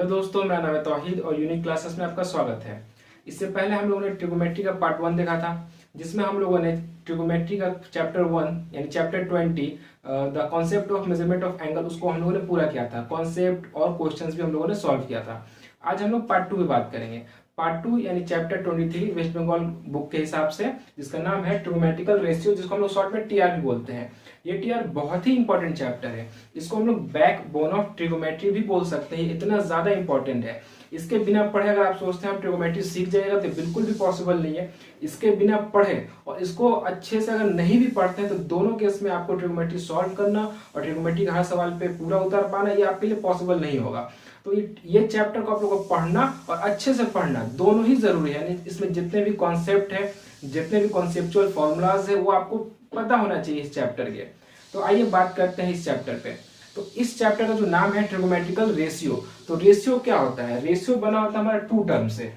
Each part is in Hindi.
दोस्तों, मेरा नाम है तौहीद और यूनिक क्लासेस में आपका स्वागत है। इससे पहले हम लोगों ने ट्रिगोमेट्री का पार्ट 1 देखा था, जिसमें हम लोगों ने ट्रिगोमेट्री का चैप्टर 1 यानी chapter 20 the concept of measurement of angle, उसको हम लोगों ने पूरा किया था। कॉन्सेप्ट और क्वेश्चंस भी हम लोगों ने सॉल्व किया था। आज हम लोग पार्ट 2 की बात करेंगे। पार्ट 2 यानी चैप्टर 23 वेस्ट बंगाल बुक के हिसाब से, जिसका नाम है ट्रिगोमेट्रिकल रेशियो, जिसको हम लोग शॉर्ट में टीआर भी बोलते हैं। ये टीआर बहुत ही इंपॉर्टेंट चैप्टर है। इसको हम लोग बैक बोन ऑफ ट्रिगोमेट्री भी बोल सकते हैं, इतना ज्यादा इंपॉर्टेंट है। इसके बिना पढ़े अगर आप सोचते हैं आप ट्रिगोमेट्री सीख जाएगा, तो बिल्कुल भी पॉसिबल नहीं है। इसके बिना पढ़े और इसको अच्छे से अगर नहीं भी पढ़ते हैं, तो दोनों केस में आपको ट्रिगोमेट्री सॉल्व करना और ट्रिगोमेट्री का हर सवाल पे पूरा उतार पाना, ये आपके लिए पॉसिबल नहीं होगा। तो ये चैप्टर को आप लोगों को पढ़ना और अच्छे से पढ़ना दोनों ही जरूरी है। यानी इसमें जितने भी कॉन्सेप्ट है, जितने भी कॉन्सेप्चुअल फॉर्मूलाज है, वो आपको पता होना चाहिए इस चैप्टर के। तो आइए बात करते हैं इस चैप्टर पे। तो इस चैप्टर का जो नाम है ट्रिगोमेट्रिकल रेशियो। तो रेशियो क्या होता है? रेशियो बना होता है हमारा टू टर्म से।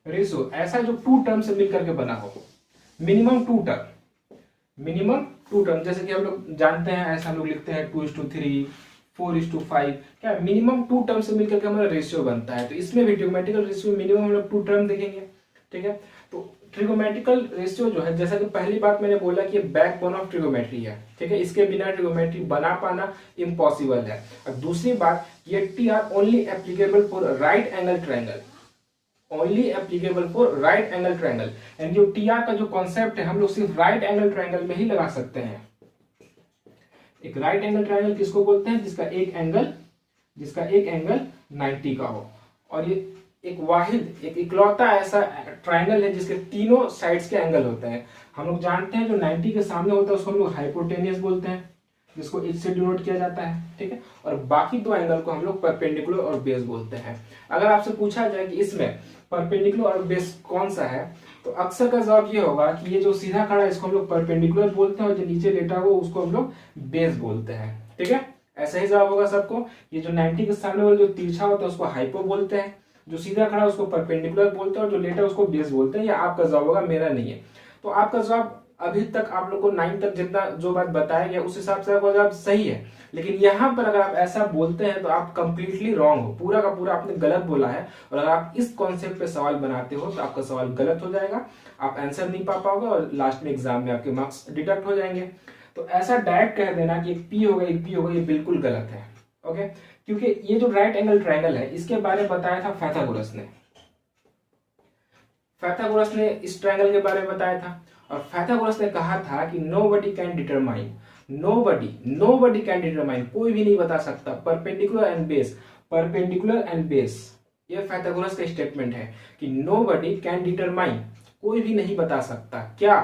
रेशियो ऐसा जो टू टर्म से मिलकर के बना हो, मिनिमम टू टर्म, जैसे कि हम लोग जानते हैं, ऐसा हम लोग लिखते हैं 2:3, 4:5, क्या मिनिमम टू टर्म से मिलकर के हमारा रेशियो बनता है। तो इसमें भी ट्रिगोमेट्रिकल रेशियो मिनिमम हम लोग टू टर्म देखेंगे। ठीक है, तो ट्रिगोमेट्रिकल रेशियो जो है, जैसा कि पहली बात मैंने बोला कि ये बैकबोन ऑफ ट्रिगोमेट्री है। ठीक है, इसके बिना ट्रिगोमेट्री बना पाना इम्पॉसिबल है। और दूसरी बात, ये TR only applicable for right angle triangle, only applicable for right angle triangle. And जो टीआर का जो कॉन्सेप्ट है, हम लोग सिर्फ राइट एंगल ट्रायंगल में ही लगा सकते हैं। एक राइट एंगल ट्रायंगल किसको बोलते हैं? जिसका एक एंगल 90 का हो, और ये एक वाहिद, एक इकलौता ऐसा ट्रायंगल है जिसके तीनों साइड्स के एंगल होते हैं। हम लोग जानते हैं जो 90 के सामने होता है उसको हम लोग हाइपोटेनियस बोलते हैं, जिसको एच से डिनोट किया जाता है। ठीक है, और बाकी दो एंगल को हम लोग परपेंडिकुलर और बेस बोलते हैं। अगर आपसे पूछा जाए कि इसमें परपेंडिकुलर और बेस कौन सा है, तो अक्सर का जवाब ये होगा कि ये जो सीधा खड़ा है इसको हम लोग परपेंडिकुलर बोलते हैं, और जो नीचे लेटा हुआ उसको हम लोग बेस बोलते हैं। ठीक है, ऐसा ही जवाब होगा सबको। ये जो 90 के सामने वाला जो तिरछा होता है उसको हाइपो बोलते हैं, जो सीधा खड़ा है उसको परपेंडिकुलर बोलते हैं, और जो लेटा है उसको बेस बोलते हैं। ये आपका जवाब होगा, मेरा नहीं है। तो आपका जवाब अभी तक आप लोग को 9 तक जितना जो बात बताया गया उस हिसाब से आपका जवाब सही है। लेकिन यहाँ पर अगर आप ऐसा बोलते हैं तो आप कंप्लीटली रॉन्ग हो, पूरा का पूरा आपने गलत बोला है। और अगर आप इस कॉन्सेप्ट पे सवाल बनाते हो तो आपका सवाल गलत हो जाएगा, आप आंसर नहीं पा पाओगे और लास्ट में एग्जाम में आपके मार्क्स डिडक्ट हो जाएंगे। तो ऐसा डायरेक्ट कह देना कि एक पी होगा एक पी होगा, ये बिल्कुल गलत है। ओके, क्योंकि ये जो राइट एंगल ट्रायंगल है इसके बारे में बताया था पाइथागोरस ने इस ट्रायंगल के बारे में बताया था। और पाइथागोरस ने कहा था कि नोबडी कैन डिटरमाइन, कोई भी नहीं बता सकता परपेंडिकुलर एंड बेस। ये पाइथागोरस का स्टेटमेंट है कि नोबडी कैन डिटरमाइन, कोई भी नहीं बता सकता क्या?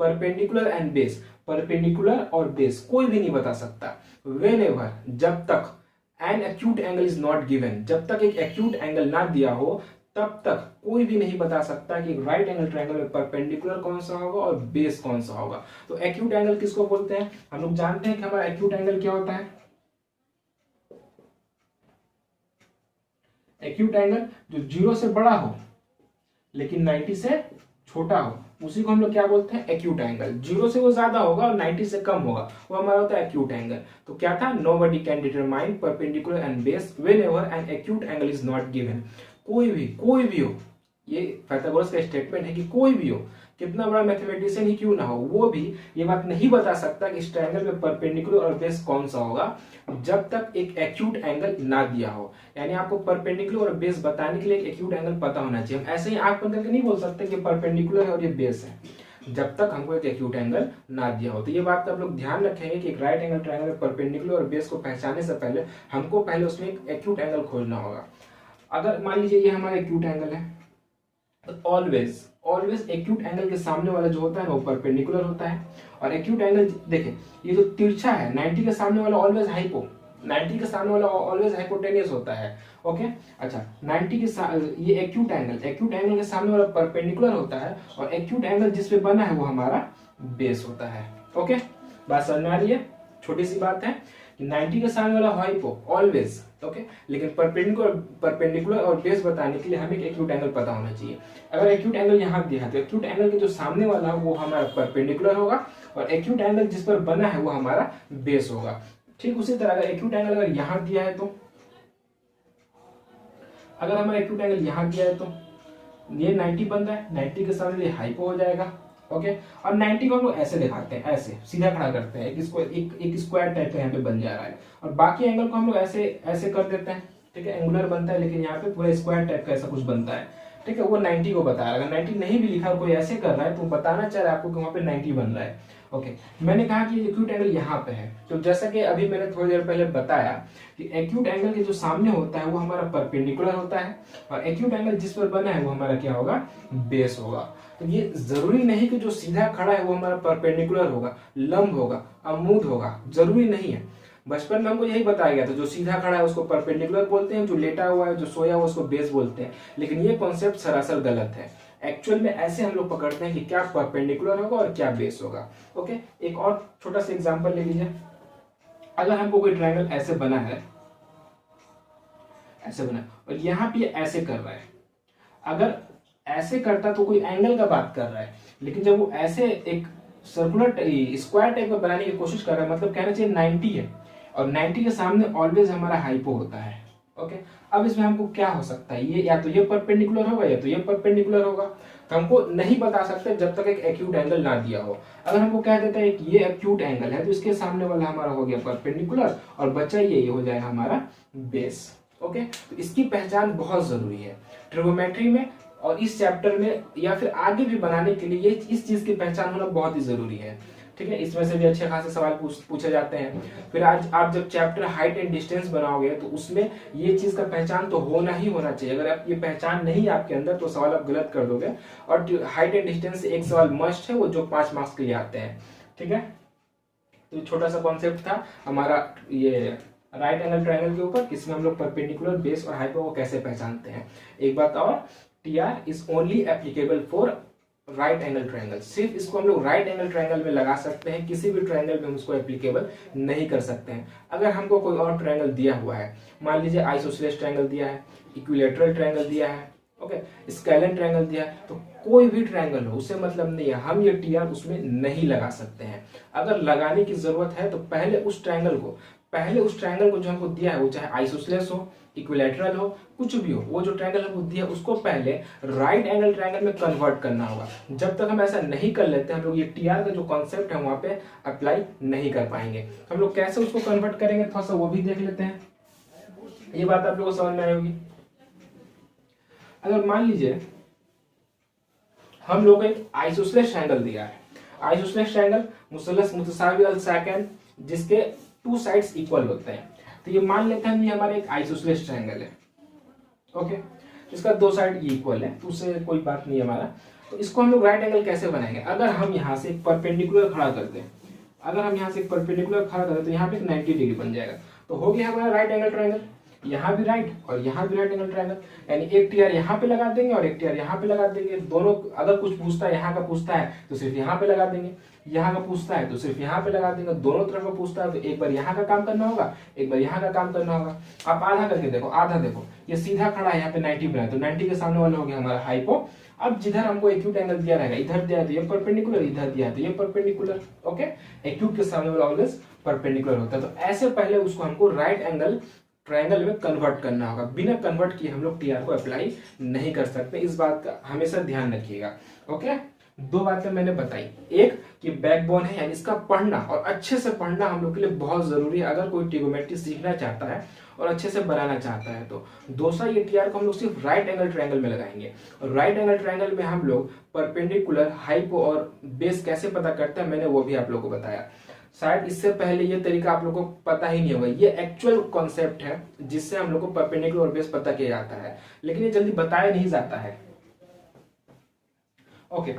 परपेंडिकुलर एंड बेस, परपेंडिकुलर और बेस कोई भी नहीं बता सकता। व्हेनेवर, जब तक an acute angle is not given, जब तक एक एक्यूट एंगल ना दिया हो तब तक कोई भी नहीं बता सकता कि राइट एंगल ट्रायंगल में परपेंडिकुलर कौन सा होगा और बेस कौन सा होगा। तो एक्यूट एंगल किसको बोलते हैं? हम लोग जानते हैं कि हमारा एक्यूट एंगल क्या होता है। एक्यूट एंगल जो 0 से बड़ा हो लेकिन 90 से छोटा हो, उसी को हम लोग क्या बोलते हैं? Acute angle. 0 से वो ज्यादा होगा और 90 से कम होगा, वो हमारा होता है एक्यूट एंगल। तो क्या था? Nobody can determine perpendicular and base whenever an acute angle is not given. कोई भी हो, ये पाइथागोरस का स्टेटमेंट है कि कोई भी हो, कितना बड़ा मैथमेटिशियन ही क्यों ना हो, वो भी ये बात नहीं बता सकता कि इस ट्रायंगल में परपेंडिकुलर और बेस कौन सा होगा, जब तक एक एक्यूट एंगल ना दिया हो। यानी आपको परपेंडिकुलर और बेस बताने के लिए एक एक्यूट एंगल पता होना चाहिए। हम ऐसे ही आंख बंद करके नहीं बोल सकते कि परपेंडिकुलर है और ये बेस है, जब तक हमको एक एक्यूट एंगल ना दिया हो। तो ये बात आप लोग ध्यान रखेंगे कि एक राइट एंगल ट्रायंगल में परपेंडिकुलर और बेस को पहचानने से पहले हमको पहले उसमें एक एक्यूट एंगल खोजना होगा। अगर मान लीजिए ये हमारा एक्यूट एंगल है, तो ऑलवेज एक्यूट एंगल के सामने वाला जो होता है ना वो परपेंडिकुलर होता है। और एक्यूट एंगल देखें, ये जो तिरछा है 90 के सामने वाला ऑलवेज हाइपोटेनियस होता है। ओके, अच्छा, 90 के ये एक्यूट एंगल के सामने वाला परपेंडिकुलर होता है, और एक्यूट एंगल जिस पे बना है वो हमारा बेस होता है। ओके, बात समझ में आ रही है? छोटी सी बात है, 90 के सामने वाला हाइपो ऑलवेज, ओके, लेकिन परपेंडिकुलर और बेस बताने के लिए हमें एक एक्यूट एंगल पता होना चाहिए। अगर एक्यूट एंगल यहाँ दिया है तो एक्यूट एंगल के जो सामने वाला है वो हमारा परपेंडिकुलर होगा, और एक्यूट एंगल जिस पर बना है वो हमारा बेस होगा। ठीक उसी तरह अगर एक्यूट एंगल अगर यहाँ दिया है तो अगर हमारा एक्यूट एंगल यहाँ किया है तो ये 90 बन रहा है, 90 के सामने ये हाइपो हो जाएगा। ओके, और 90 को हम लोग ऐसे दिखाते हैं, ऐसे सीधा खड़ा करते हैं, एक स्क्वायर टाइप का यहाँ पे बन जा रहा है, और बाकी एंगल को हम लोग ऐसे ऐसे कर देते हैं। ठीक है, एंगुलर बनता है, लेकिन यहाँ पे पूरा स्क्वायर टाइप का ऐसा कुछ बनता है। ठीक है, वो 90 को बता रहा है। अगर 90 नहीं भी लिखा और कोई ऐसे कर रहा है तो बताना चाह रहा है आपको कि वहाँ पे 90 बन रहा है। ओके, मैंने कहा कि एक्यूट एंगल यहाँ पे है, तो जैसा कि अभी मैंने थोड़ी देर पहले बताया कि एक्यूट एंगल के जो सामने होता है वो हमारा परपेंडिकुलर होता है, और एक्यूट एंगल जिस पर बना है वो हमारा क्या होगा, बेस होगा। तो ये जरूरी नहीं कि जो सीधा खड़ा है वो हमारा परपेंडिकुलर होगा, लंब होगा, अमूद होगा, जरूरी नहीं है। बचपन में हमको यही बताया गया था, जो सीधा खड़ा है उसको परपेंडिकुलर बोलते हैं, जो लेटा हुआ है, जो सोया हुआ है उसको बेस बोलते हैं। लेकिन ये कॉन्सेप्ट सरासर गलत है। एक्चुअल में ऐसे हम लोग पकड़ते हैं कि क्या परपेंडिकुलर होगा और क्या बेस होगा। ओके, एक और छोटा सा एग्जांपल ले लीजिए। अगर हमको कोई ट्रायंगल ऐसे बना है, ऐसे बना, और यहाँ पे ऐसे कर रहा है, अगर ऐसे करता तो कोई एंगल का बात कर रहा है, लेकिन जब वो ऐसे एक सर्कुलर स्क्वायर टाइप का बनाने की कोशिश कर रहा है, मतलब कहना चाहिए 90 है, और 90 के सामने ऑलवेज हमारा हाइपो होता है। ओके, अब इसमें हमको क्या हो सकता है, ये या तो ये परपेंडिकुलर होगा या तो ये परपेंडिकुलर होगा, तो हमको नहीं बता सकते जब तक एक एक्यूट एंगल ना दिया हो। अगर हमको कह देता है कि ये एक्यूट एंगल है तो इसके सामने वाला हमारा हो गया परपेंडिकुलर, और बचा ये हो जाएगा हमारा बेस। ओके, तो इसकी पहचान बहुत जरूरी है ट्रिगोनोमेट्री में, और इस चैप्टर में या फिर आगे भी बनाने के लिए इस चीज की पहचान होना बहुत ही जरूरी है। ठीक है, इसमें से भी अच्छे खासे सवाल पूछे जाते हैं। फिर आज आप जब चैप्टर हाइट एंड डिस्टेंस बनाओगे तो उसमें ये चीज का पहचान तो होना ही होना चाहिए। अगर आप ये पहचान नहीं है आपके अंदर तो सवाल आप गलत कर दोगे। और हाइट एंड डिस्टेंस से एक सवाल मस्ट है, वो जो 5 मार्क्स के लिए आते हैं। ठीक है, तो छोटा सा कॉन्सेप्ट था हमारा ये राइट एंगल ट्रायंगल के ऊपर, इसमें हम लोग परपेंडिकुलर, बेस और हाइपो को कैसे पहचानते हैं। एक बात और, TR is only applicable for right angle triangle. सिर्फ इसको हम लोग राइट एंगल ट्रायंगल में लगा सकते हैं, किसी भी ट्रायंगल में हम उसको एप्लीकेबल नहीं कर सकते हैं। अगर हमको कोई और ट्रायंगल दिया हुआ है, मान लीजिए आइसोसेलेस ट्रायंगल दिया है, इक्विलैटरल ट्रायंगल दिया है, ओके, स्केलन ट्रायंगल दिया है, तो कोई भी ट्रायंगल हो उससे मतलब नहीं है, हम ये टीआर उसमें नहीं लगा सकते हैं। अगर लगाने की जरूरत है तो पहले उस ट्रायंगल को जो हमको दिया है, वो चाहे आइसोसेलेस हो, इक्विलैटरल हो, कुछ भी हो, वो जो ट्रायंगल हमको दिया है उसको पहले राइट एंगल ट्रायंगल में कन्वर्ट करना होगा। जब तक हम ऐसा नहीं कर लेते हम लोग ये टीआर का जो कॉन्सेप्ट है वहां पे अप्लाई नहीं कर पाएंगे। हम लोग कैसे उसको कन्वर्ट करेंगे थोड़ा सा वो भी देख लेते हैं, ये बात आप लोगों को समझ में आई होगी। अगर मान लीजिए हम लोग एक आइसोसेलेस ट्रायंगल दिया है, आइसोसेलेस ट्रायंगल मुसलस मुतसावी अल साकिन जिसके 2 साइड्स इक्वल होते हैं, तो ये मान लेते हैं ये हमारा एक आइसोसेलेस ट्रायंगल है। ओके, इसका 2 साइड इक्वल है, तो उससे कोई बात नहीं है हमारा। तो इसको हम लोग राइट एंगल कैसे बनाएंगे, अगर हम यहाँ से एक परपेंडिकुलर खड़ा करते हैं, अगर हम यहाँ से एक परपेंडिकुलर खड़ा करते हैं तो यहाँ पे 90 डिग्री बन जाएगा, तो हो गया हमारा राइट एंगल ट्रायंगल। यहाँ भी राइट और यहाँ भी राइट एंगल ट्रायंगल, यानी एक टीआर यहाँ पे लगा देंगे और एक टीआर यहाँ पे लगा देंगे। दोनों अगर कुछ पूछता है, यहाँ का पूछता है तो सिर्फ यहाँ पे लगा देंगे, यहाँ का पूछता है तो सिर्फ यहाँ पे लगा देंगे। दोनों तरफ का पूछता है तो एक बार यहाँ का काम करना होगा, एक बार यहाँ का काम करना होगा। आप आधा करके देखो, आधा देखो, ये सीधा खड़ा है, यहाँ पे 90 बना है, तो 90 के सामने वाला हो गया हमारा हाइपो। अब जिधर हमको एक्यूट एंगल दिया रहेगा, इधर दिया है तो ये परपेंडिकुलर, इधर दिया है तो ये परपेंडिकुलर। ओके, एक्यूट के सामने वाला ऑलवेज परपेंडिकुलर होता है। तो ऐसे पहले उसको हमको राइट एंगल ट्रायंगल में कन्वर्ट करना होगा। बिना कन्वर्ट किए हम लोग टीआर को अप्लाई नहीं कर सकते, इस बात का हमेशा ध्यान रखिएगा। ओके, 2 बातें मैंने बताई, एक कि बैकबोन है, यानी इसका पढ़ना और अच्छे से पढ़ना हम लोग के लिए बहुत जरूरी है अगर कोई ट्रिगोनोमेट्री सीखना चाहता है और अच्छे से बनाना चाहता है तो। दूसरा, ये टीआर को हम लोग सिर्फ राइट एंगल ट्रायंगल में लगाएंगे, और राइट एंगल ट्रायंगल में हम लोग परपेंडिकुलर, हाइपो और बेस कैसे पता करते हैं मैंने वो भी आप लोगों को बताया। शायद इससे पहले ये तरीका आप लोगों को पता ही नहीं होगा, ये एक्चुअल कॉन्सेप्ट है जिससे हम लोग को परपेंडिकुलर और बेस पता किया जाता है, लेकिन ये जल्दी बताया नहीं जाता है। ओके,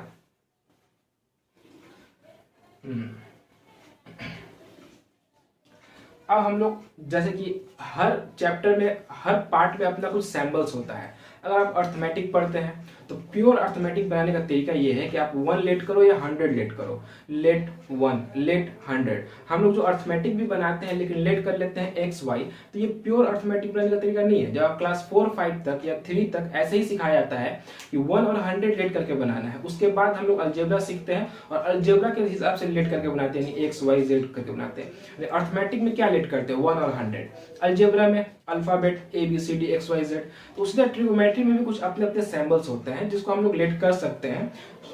अब हम लोग जैसे कि हर चैप्टर में, हर पार्ट में अपना कुछ सैम्बल्स होता है। अगर आप अर्थमेटिक पढ़ते हैं तो प्योर अर्थमेटिक बनाने का तरीका ये है कि आप 1 लेट करो या 100 लेट करो, लेट 1 लेट 100। हम लोग जो अर्थमेटिक भी बनाते हैं लेकिन लेट कर लेते हैं एक्स वाई, तो ये प्योर अर्थमेटिक बनाने का तरीका नहीं है। जब आप क्लास 4 5 तक या 3 तक ऐसे ही सिखाया जाता है कि 1 और 100 लेट करके बनाना है। उसके बाद हम लोग अलजेब्रा सीखते हैं और अलजेब्रा के हिसाब से लेट करके बनाते हैं, एक्स वाई जेड करके बनाते हैं। अर्थमेटिक में क्या लेट करते हैं, 1 और 100। अलजेब्रा में alphabet A B C D X Y Z. तो उसके ट्रिगोमेट्री में भी कुछ अपने अपने सिंबल्स होते हैं जिसको हम लोग लेट कर सकते हैं।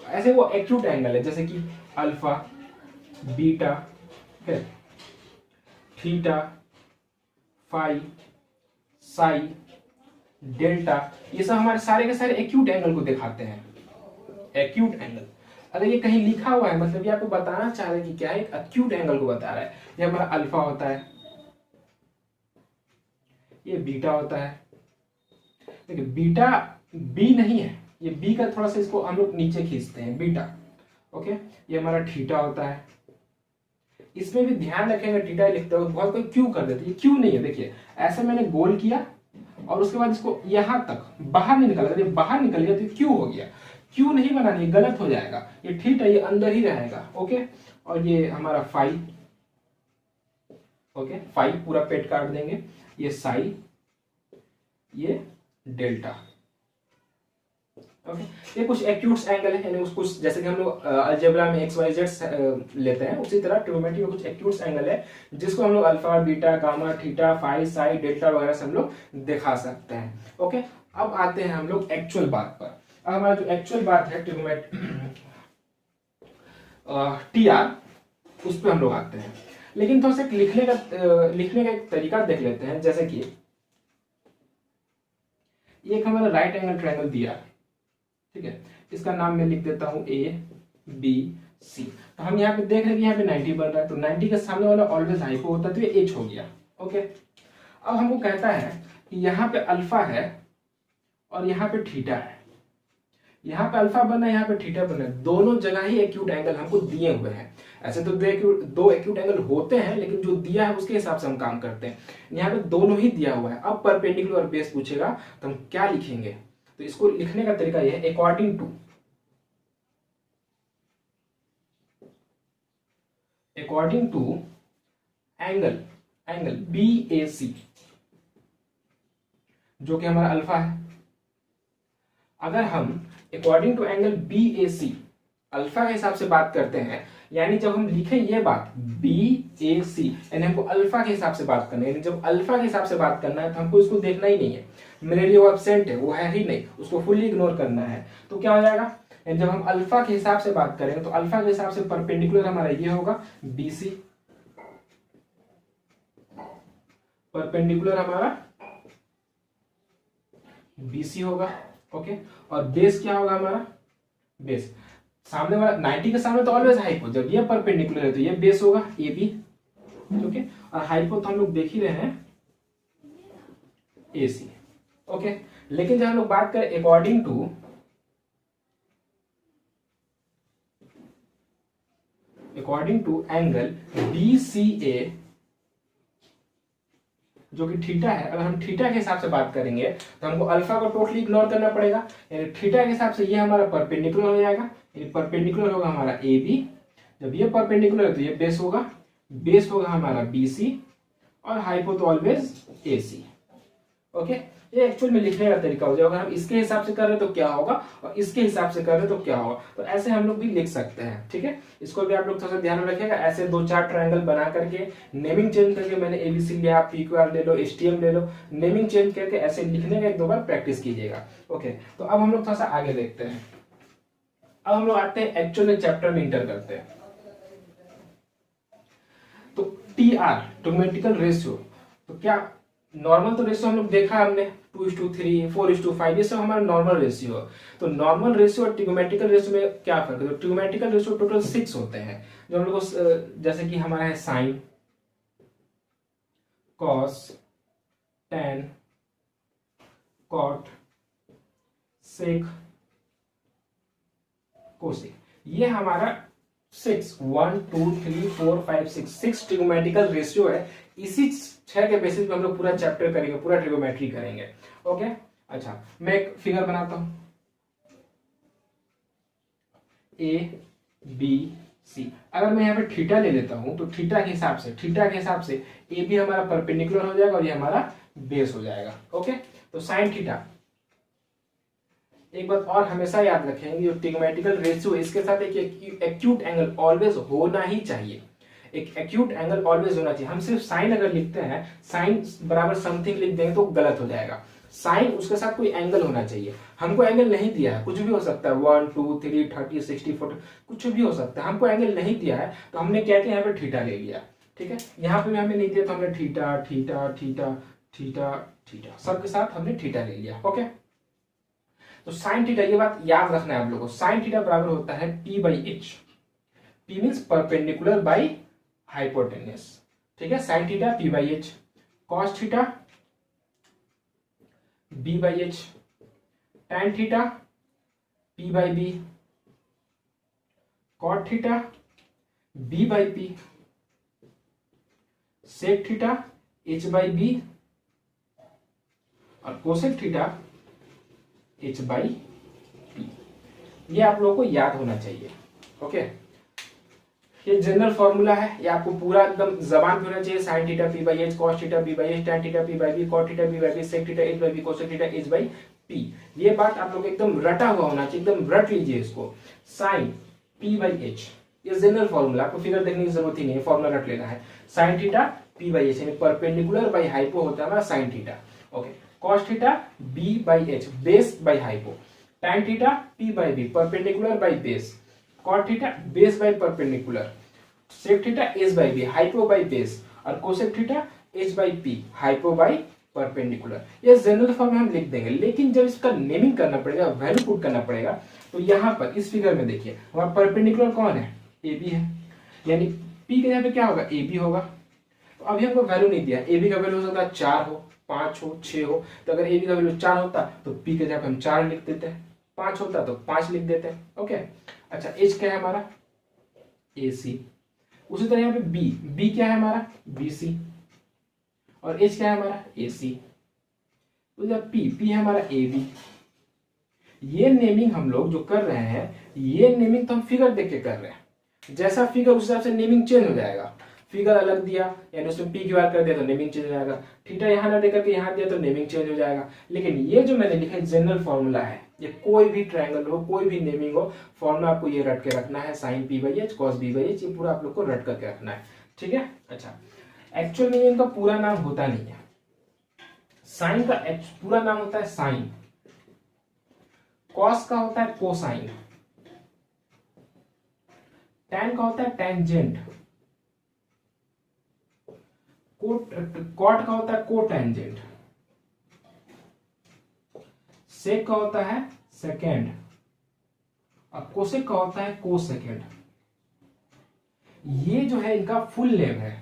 ऐसे वो एक्यूट एंगल है, जैसे कि alpha, beta, theta, phi, psi, delta, ये सब हमारे सारे के सारे एक्यूट एंगल को दिखाते हैं। एक्यूट एंगल अगर ये कहीं लिखा हुआ है मतलब ये आपको बताना चाह रहा है कि क्या है, एक एक्यूट एंगल को बता रहा है। ये हमारा अल्फा होता है, ये बीटा होता है। देखिए बीटा बी नहीं है, ये बी का थोड़ा सा इसको हम लोग नीचे खींचते हैं, बीटा। ओके, ये हमारा थीटा होता है। इसमें भी ध्यान रखेंगे, थीटा लिखते हो बहुत कोई क्यू कर देते, ये क्यू नहीं है। देखिए ऐसे मैंने गोल किया और उसके बाद इसको यहां तक बाहर नहीं निकला, यदि बाहर निकल गया तो क्यू हो गया। क्यू नहीं बनानी, गलत हो जाएगा। ये थीटा ये अंदर ही रहेगा। ओके, और ये हमारा फाई, ओके फाई पूरा पेट काट देंगे। ये साई, ये डेल्टा। ओके, ये कुछ एक्यूट एंगल है, यानी कुछ जैसे कि हम लोग अलजेब्रा में एक्स वाई जेड लेते हैं, उसी तरह ट्रिगोनोमेट्री में कुछ एक्यूट एंगल है जिसको हम लोग alpha, beta, gamma, theta, phi, psi, delta वगैरह से हम लोग दिखा सकते हैं। ओके, अब आते हैं हम लोग एक्चुअल बात पर। अब हमारा जो एक्चुअल बात है ट्रिगोनोमेट्री टी आर, उस पर हम लोग आते हैं। लेकिन थोड़ा सा लिखने का एक तरीका देख लेते हैं। जैसे कि एक हमारा राइट एंगल ट्रायंगल दिया, ठीक है, इसका नाम मैं लिख देता हूं ए बी सी। तो हम यहाँ पे देख रहे हैं कि यहाँ पे 90 बन रहा है, तो 90 के सामने वाला ऑलवेज हाइपो होता है, तो ये एच हो गया। ओके, अब हमको कहता है कि यहाँ पे अल्फा है और यहाँ पे थीटा है। यहाँ पे अल्फा बना है, यहाँ पे थीटा बना है, दोनों जगह ही एक्यूट एंगल हमको दिए हुए हैं। ऐसे तो दो एक्यूट एंगल होते हैं, लेकिन जो दिया है उसके हिसाब से हम काम करते हैं। यहाँ पे दोनों ही दिया हुआ है। अब परपेंडिकुलर और बेस पूछेगा तो हम क्या लिखेंगे, तो इसको लिखने का तरीका यह है, according to angle B A C, जो कि हमारा अल्फा है। अगर हम according to angle B A C alpha के हिसाब से बात करते हैं, यानी जब हम लिखें ये बात बी ए सी, यानी हमको अल्फा के हिसाब से बात करना है। यानी जब अल्फा के हिसाब से बात करना है तो हमको इसको देखना ही नहीं है, मेरे लिए वो एब्सेंट है, वो है ही नहीं, उसको फुल्ली इग्नोर करना है। तो क्या हो जाएगा, जब हम अल्फा के हिसाब से बात करेंगे तो अल्फा के हिसाब से परपेंडिकुलर हमारा ये होगा बी सी, परपेंडिकुलर हमारा बी सी होगा। ओके, और बेस क्या होगा हमारा, बेस सामने वाला 90 के सामने तो ऑलवेज हाइपो, जब ये परपेंडिकुलर है तो ये बेस होगा ए बी। ओके, और हाइपो तो हम लोग देख ही रहे हैं ए सी। ओके, लेकिन जब हम लोग बात करें according to angle B C A, जो कि थीटा है, अगर हम थीटा के हिसाब से बात करेंगे तो हमको अल्फा को टोटली इग्नोर करना पड़ेगा। यानी थीटा के हिसाब से ये हमारा परपेंडिकुलर हो जाएगा, ये परपेंडिकुलर होगा हमारा ए बी। जब ये परपेंडिकुलर है तो ये बेस होगा हमारा बी सी, और हाइपो तो ऑलवेज ए सी। ओके, ये एक्चुअल में लिखने का तरीका हो जाएगा। अगर हम इसके हिसाब से कर रहे तो क्या होगा और इसके हिसाब से कर रहे तो क्या होगा, तो ऐसे हम लोग भी लिख सकते हैं। ठीक है, इसको भी आप लोग थोड़ा सा ध्यान में रखिएगा। ऐसे 2-4 ट्रायंगल बना करके नेमिंग चेंज करके, मैंने एबीसी लिया, आप पीक्यूआर ले लो, एसटीएम ले लो, नेमिंग चेंज करके ऐसे लिखने का 1-2 बार प्रैक्टिस कीजिएगा। ओके, तो अब हम लोग थोड़ा सा आगे देखते हैं। अब हम लोग आते हैं एक्चुअल में चैप्टर में इंटर करते हैं। तो टी आर, ट्रिगोनोमेट्रिकल रेशियो, तो क्या नॉर्मल तो रेशियो हम लोग देखा हमने 2:3, 4:5, ये सब हमारा नॉर्मल रेशियो है। तो नॉर्मल रेशियो और ट्रिगोनोमेट्रिकल रेशियो में क्या फर्क है, तो ट्रिगोनोमेट्रिकल रेशियो टोटल 6 होते हैं, जो हम लोग जैसे कि हमारा है साइन, कॉस, टेन, कॉट, सेक, कोसेक, ये हमारा 6 1 2 3 4 5 6 ट्रिगोनोमेट्रिकल रेशियो है। इसी 6 के बेसिस पे हम लोग पूरा चैप्टर करेंगे, पूरा ट्रिगोनोमेट्री करेंगे। ओके, अच्छा मैं एक फिगर बनाता हूं। A B C. अगर मैं यहाँ पे थीटा ले लेता हूँ तो थीटा के हिसाब से ए बी हमारा परपेंडिकुलर हो जाएगा और ये हमारा बेस हो जाएगा। ओके, तो साइन थीटा, एक बात और हमेशा याद रखेंगे, जो ट्रिग्मेटिकल रेशियो इसके साथ एक एक्यूट एंगल ऑलवेज होना ही चाहिए, एक एक्यूट एंगल ऑलवेज होना चाहिए। हम सिर्फ साइन अगर लिखते हैं, साइन बराबर समथिंग लिख देंगे तो गलत हो जाएगा। साइन उसके साथ कोई एंगल होना चाहिए। हमको एंगल नहीं दिया है, कुछ भी हो सकता है, 1 2 3 30 60 40 कुछ भी हो सकता है। हमको एंगल नहीं दिया है तो हमने क्या किया, यहाँ पे थीटा ले लिया। ठीक है, यहाँ पे भी हमें नहीं दिया तो हमने theta theta theta theta theta सबके साथ हमने थीटा ले लिया। ओके, तो साइन थीटा, ये बात याद रखना है आप लोगों को, साइन थीटा बराबर होता है P by H. P means perpendicular by hypotenuse. ठीक है, sine theta P by H, cos theta B by H, tan theta P by B, cot theta B by P, sec theta H by B और cosec theta H by P. ये आप लोगों को याद होना चाहिए। ओके, ये जनरल फॉर्मूला है, ये आपको पूरा एकदम जबान पे होना चाहिए। Sine theta P by H, cos theta B by H, tan theta P by B, cot theta B by B, sec theta H by B, cosec theta H by P. ये बात आप लोग एकदम रटा हुआ होना चाहिए, एकदम रट लीजिए इसको। साइन P बाई एच, ये जनरल फॉर्मूला, आपको फिगर देखने की जरूरत ही नहीं है, फॉर्मूला रट लेना है। Sine theta P by H, यानी परपेंडिकुलर बाई हाइपो होता है हमारा sine theta. Okay, cos theta B by H, base by hypo, tan theta P by B, perpendicular by base, cot theta base by perpendicular, sec theta H by B, hypo by base, और cosec theta H by P, hypo by perpendicular. ये जनरल फॉर्म में हम लिख देंगे, लेकिन जब इसका नेमिंग करना पड़ेगा, वैल्यू पुट करना पड़ेगा, तो यहाँ पर इस फिगर में देखिए हमारा परपेंडिकुलर कौन है, ए बी है, यानी पी के यहाँ पे क्या होगा, ए बी होगा। तो अभी हमको वैल्यू नहीं दिया, ए बी का वैल्यू हो सकता है 4 हो, 5 हो, 6 हो। तो अगर ए बी का वैल्यू 4 होता तो पी के जगह पे हम 4 लिख देते हैं, 5 होता तो 5 लिख देते हैं। ओके, अच्छा एच क्या है हमारा, ए सी। उसी तरह यहाँ पे बी, बी क्या है हमारा, बी सी, और एच क्या है हमारा, ए सी। तो जब पी, पी है हमारा ए बी। ये नेमिंग हम लोग जो कर रहे हैं, ये नेमिंग तो हम फिगर देख के कर रहे हैं, जैसा फिगर उस हिसाब से नेमिंग चेंज हो जाएगा। फिगर अलग दिया यानी उसमें पी क्यू आर कर दिया तो नेमिंग चेंज हो जाएगा, थीटा यहाँ ना देकर के यहाँ दिया तो नेमिंग चेंज हो जाएगा। लेकिन ये जो मैंने लिखा है जनरल फॉर्मूला है, ये कोई भी ट्रायंगल हो, कोई भी नेमिंग हो, फॉर्मूला आपको ये रट के रखना है, sine P by H, cos B by H, ये पूरा आप लोग को रट करके रखना है। ठीक है, अच्छा एक्चुअल में इनका पूरा नाम होता नहीं है, साइन का पूरा नाम होता है साइन, कॉस का होता है कोसाइन, टैन का होता है टेंजेंट, कॉट का होता है कोटेंजेंट, सेक का होता है सेकेंड, और कोसेक का होता है कोसेकेंड। ये जो है इनका फुल नेम है,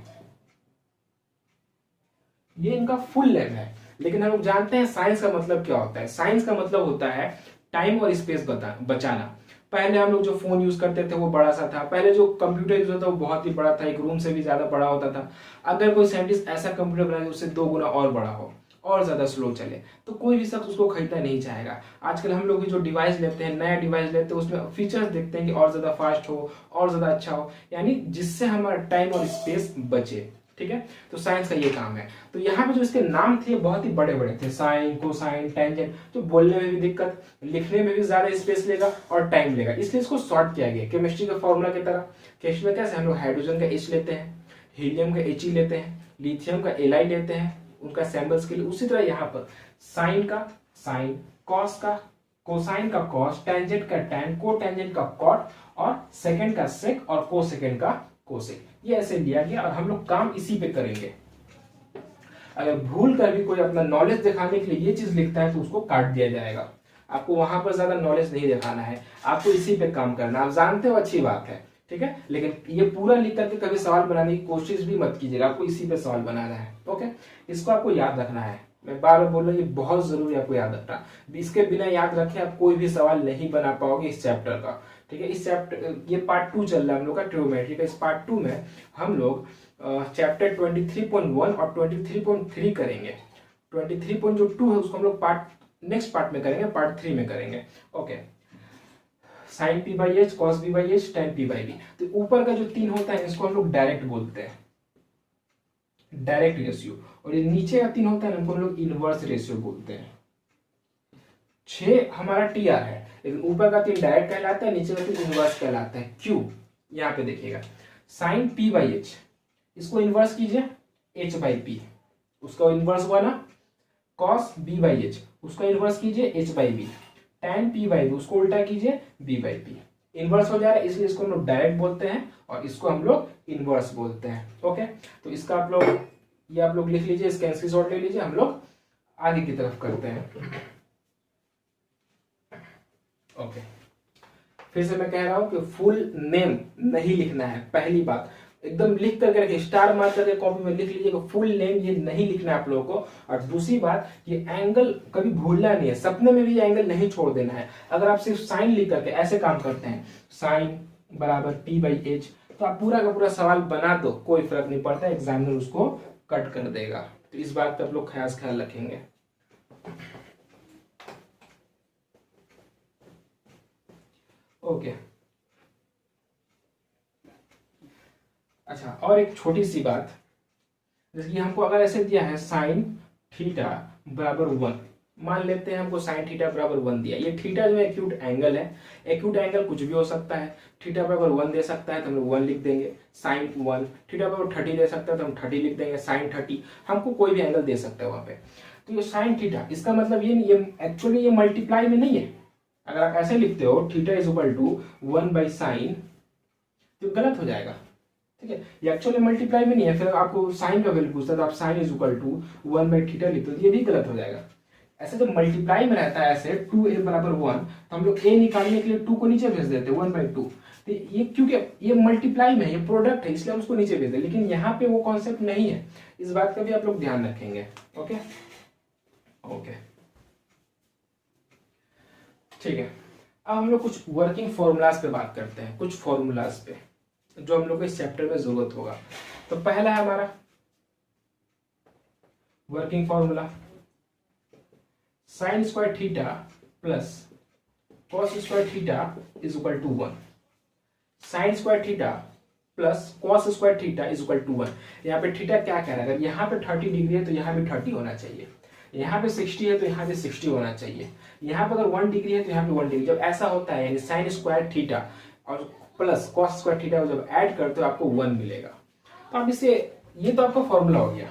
ये इनका फुल नेम है। लेकिन हम लोग जानते हैं साइंस का मतलब क्या होता है। साइंस का मतलब होता है टाइम और स्पेस बचाना। पहले हम लोग जो फोन यूज करते थे वो बड़ा सा था, पहले जो कंप्यूटर यूज होता था वो बहुत ही बड़ा था, एक रूम से भी ज्यादा बड़ा होता था। अगर कोई साइंटिस्ट ऐसा कंप्यूटर बनाए उससे 2 गुना और बड़ा हो और ज्यादा स्लो चले तो कोई भी शख्स उसको खरीदना नहीं चाहेगा। आजकल हम लोग जो डिवाइस लेते हैं, नया डिवाइस लेते हैं, उसमें फीचर्स देखते हैं कि और ज्यादा फास्ट हो और ज्यादा अच्छा हो, यानी जिससे हमारा टाइम और स्पेस बचे। ठीक है, तो साइंस का ये काम है। तो यहाँ पे जो इसके नाम थे बहुत ही बड़े बड़े थे, साइन, कोसाइन, टेंजेंट, तो बोलने में भी दिक्कत, लिखने में भी ज्यादा स्पेस लेगा और टाइम लेगा, इसलिए इसको शॉर्ट किया गया केमिस्ट्री के फॉर्मूला की तरह। केमिस्ट्री में कैसे हम लोग हाइड्रोजन का H लेते हैं, हीलियम का He लेते हैं, लिथियम का Li लेते हैं उनका सैंपल्स के लिए, उसी तरह यहाँ पर साइन का साइन, कॉस का कोसाइन का कॉस, टेंजेंट का टैन, को टेंजेंट का कॉट, और सेकेंड का सेक, और को सेकेंड का कोसेक। ये ऐसे दिया गया और हम लोग काम इसी पे करेंगे। अगर भूल कर भी कोई अपना नॉलेज दिखाने के लिए ये चीज लिखता है तो उसको काट दिया जाएगा। आपको वहां पर ज्यादा नॉलेज नहीं दिखाना है, आपको इसी पे काम करना। आप जानते हो अच्छी बात है, ठीक है, लेकिन ये पूरा लिख करके कभी सवाल बनाने की कोशिश भी मत कीजिएगा, आपको इसी पे सवाल बनाना है। ओके, इसको आपको याद रखना है, मैं बार बार बोल रहा हूँ, ये बहुत जरूरी है आपको याद रखना। इसके बिना याद रखे आप कोई भी सवाल नहीं बना पाओगे इस चैप्टर का। ठीक है, इस चैप्टर, ये पार्ट 2 चल रहा है हम लोग का ट्रिग्नोमेट्री का। इस पार्ट 2 में हम लोग चैप्टर 23.1 और 23.3 करेंगे। 23.2 है उसको हम लोग नेक्स्ट पार्ट में करेंगे, पार्ट 3 में करेंगे। Okay, sine P by H, cos B by H, tan P by B. तो ऊपर का जो 3 होता है इसको हम लोग डायरेक्ट बोलते हैं, डायरेक्ट रेशियो, और ये नीचे का 3 होता है ना, हम लोग इनवर्स रेशियो बोलते हैं। 6 हमारा टी आर है, लेकिन ऊपर का 3 डायरेक्ट कहलाता है, नीचे का 3 इनवर्स कहलाता है। क्यों? यहाँ पे देखिएगा, साइन पी बाई एच, इसको इनवर्स कीजिए एच बाई पी, उसका इनवर्स हुआ ना। कॉस बी बाई एच, उसका इनवर्स कीजिए H by B. Tan P by B, उसको उल्टा कीजिए बी बाई पी। इनवर्स हो जा रहा है, इसलिए इसको हम लोग डायरेक्ट बोलते हैं और इसको हम लोग इनवर्स बोलते हैं। ओके, तो इसका आप लोग, ये आप लोग लिख लीजिए, इसका स्क्रीनशॉट ले लीजिए, हम लोग आगे की तरफ करते हैं। ओके, फिर से मैं कह रहा हूं कि फुल नेम नहीं लिखना है। पहली बात, एकदम लिख करके रखिए, स्टार मार करके कॉपी में लिख लीजिए कि फुल नेम ये नहीं लिखना है आप लोगों को। और दूसरी बात, ये एंगल कभी भूलना नहीं है, सपने में भी ये एंगल नहीं छोड़ देना है। अगर आप सिर्फ साइन लिख करके ऐसे काम करते हैं, साइन बराबर पी बाई एच, तो आप पूरा का पूरा सवाल बना दो, कोई फर्क नहीं पड़ता, एग्जामिनर उसको कट कर देगा। तो इस बात पर आप लोग खास ख्याल रखेंगे। ओके, अच्छा, और एक छोटी सी बात, जैसे कि हमको अगर ऐसे दिया है साइन थीटा बराबर 1, मान लेते हैं हमको साइन थीटा बराबर 1 दिया। ये थीटा जो है एक्यूट एंगल है, एक्यूट एंगल कुछ भी हो सकता है। थीटा बराबर 1 दे सकता है तो हम लोग 1 लिख देंगे, साइन 1। थीटा बराबर 30 दे सकता है तो हम 30 लिख देंगे, साइन 30। हमको कोई भी एंगल दे सकता है वहां पे। तो ये साइन थीटा, इसका मतलब ये एक्चुअली ये मल्टीप्लाई में नहीं है। अगर आप ऐसे लिखते हो theta is equal to 1 by sine, तो गलत हो जाएगा। ठीक है, ये एक्चुअली मल्टीप्लाई में नहीं है। फिर आपको साइन का वैल्यू पूछता है तो आप sine is equal to 1 by theta लिखते हो, ये भी गलत हो जाएगा। ऐसे जब मल्टीप्लाई में रहता है ऐसे 2a बराबर 1, तो हम लोग a निकालने के लिए 2 को नीचे भेज देते हैं 1 बाई 2। तो ये क्योंकि ये मल्टीप्लाई में, ये प्रोडक्ट है, इसलिए हम उसको नीचे भेज दें। लेकिन यहाँ पे वो कॉन्सेप्ट नहीं है, इस बात का भी आप लोग ध्यान रखेंगे। ओके ओके, ठीक है। अब हम लोग कुछ वर्किंग फॉर्मूलाज पे बात करते हैं, कुछ फॉर्मूलाज पे जो हम लोग को इस चैप्टर में जरूरत होगा। तो पहला है हमारा working formula, sine square theta plus cos square theta is equal to 1। Sine square theta plus cos square theta is equal to 1। यहाँ पे थीटा क्या कह रहा है, अगर यहाँ पे 30 डिग्री है तो यहाँ पे 30 होना चाहिए, यहाँ पे 60 है तो यहाँ पे 60 होना चाहिए, यहाँ पे अगर 1 डिग्री है तो यहाँ पे 1 डिग्री। जब ऐसा होता है यानी साइन स्क्वायर थीटा और प्लस कॉस स्क्वायर थीटा जब ऐड करते हो आपको 1 मिलेगा। तो आप इसे, ये तो आपका फॉर्मूला हो गया।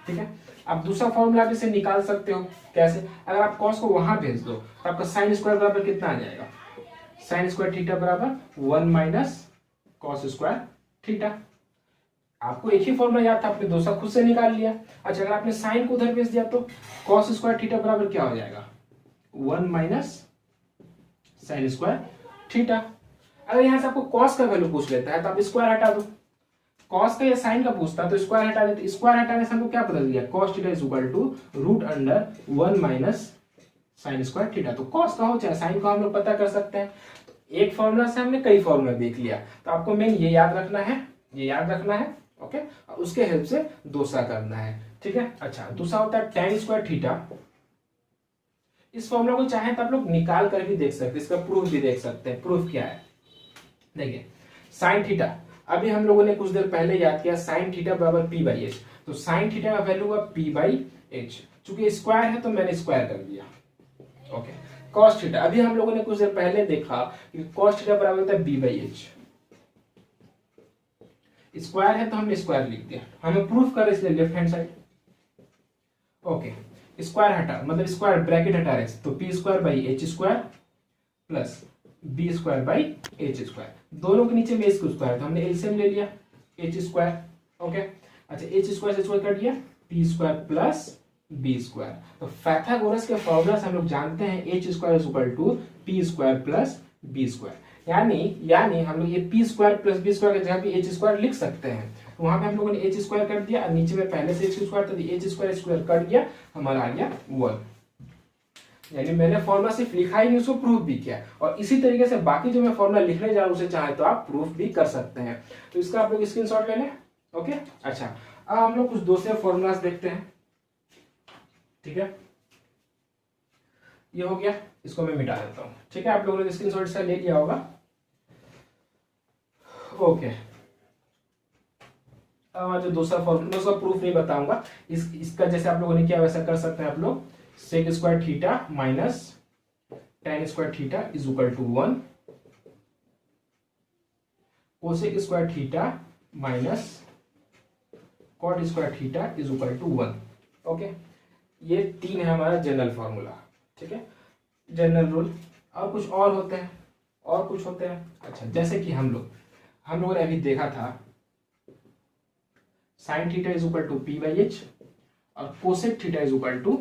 ठीक है, आप दूसरा फॉर्मूला भी इसे निकाल सकते हो। कैसे? अगर आप कॉस को वहां भेज दो तो आपका साइन स्क्वायर बराबर कितना आ जाएगा, साइन स्क्वायर थीटा बराबर 1 माइनस कॉस स्क्वायर थीटा। आपको एक ही फॉर्मूला याद था, आपने दूसरा खुद से निकाल लिया। अच्छा, अगर आपने साइन को उधर भेज दिया तो कॉस स्क्वायर थीटा बराबर क्या हो जाएगा, 1 माइनस साइन स्क्वायर थीटा। अगर यहां से आपको कॉस का वैल्यू पूछ लेता है तो आप स्क्वायर हटा दो, कॉस का या साइन का पूछता तो स्क्वायर हटा देते। स्क्वायर हटाने से हमको क्या पता दिया, cos theta is equal to root under 1 minus sine square theta. तो कॉस का हो चाहे साइन का हम लोग पता कर सकते हैं। तो एक फॉर्मूला से हमने कई फॉर्मूला देख लिया, तो आपको मेन ये याद रखना है, ये याद रखना है। ओके, और उसके हेल्प से दूसरा करना है। ठीक है, अच्छा, दूसरा होता है tan स्क्वायर थीटा। इस फॉर्मूला को चाहे तो आप लोग निकाल कर भी देख सकते हैं, इसका प्रूफ भी देख सकते हैं। प्रूफ क्या है, देखिए, साइन थीटा अभी हम लोगों ने कुछ देर पहले याद किया, साइन थीटा बराबर पी बाई एच। तो साइन थीटा का वैल्यू हुआ पी बाई एच, चूंकि स्क्वायर है तो मैंने स्क्वायर कर दिया। ओके, कॉस थीटा अभी हम लोगों ने कुछ देर पहले देखा कि कॉस थीटा बराबर होता है बी बाई एच। स्क्वायर है तो हमने स्क्वायर लिख दिया, हमें प्रूफ कर इसलिए left hand side. Okay, square हटा मतलब स्क्वायर ब्रैकेट हटा रहे, तो P square by H square plus B square by H square. दोनों के नीचे में इसको स्क्वायर, तो हमने एलसीएम ले लिया एच स्क्वायर। ओके, अच्छा, एच स्क्वायर से स्क्वायर कट दिया, P square plus B square. तो पाइथागोरस के फॉर्मूला से हम लोग जानते हैं H square is equal to P square plus B square. यानी हम लोग ये P square plus B square की जगह भी एच स्क्वायर लिख सकते हैं। तो वहां पे हम लोगों ने एच स्क्वायर कर दिया, नीचे में पहले से एच स्क्वायर, तो एच स्क्वायर स्क्वायर कट गया, हमारा आ गया 1। यानी मैंने फॉर्मूला सिर्फ लिखा ही नहीं, उसको प्रूफ भी किया। और इसी तरीके से बाकी जो मैं फॉर्मूला लिखने जा रहा हूं उसे चाहे तो आप प्रूफ भी कर सकते हैं। तो इसका आप लोग स्क्रीनशॉट ले लें। ओके, अच्छा, अब हम लोग कुछ दूसरे फॉर्मूलाज देखते हैं। ठीक है, ये हो गया, इसको मैं मिटा देता हूँ। ठीक है, आप लोगों ने स्क्रीनशॉट से ले लिया होगा। ओके, अब जो दूसरा फॉर्मूला, मैं उसका प्रूफ नहीं बताऊंगा, इसका जैसे आप लोगों ने किया वैसा कर सकते हैं आप लोग। Sec square theta minus tan square theta is equal to 1, cosec square theta minus cot square theta is equal to 1। Okay, ये 3 है हमारा जनरल फॉर्मूला। ठीक है, जनरल रूल। और कुछ और होते हैं, और कुछ होते हैं। अच्छा, जैसे कि हम लोगों ने अभी देखा था sine theta is equal to P by H और cosec theta is equal to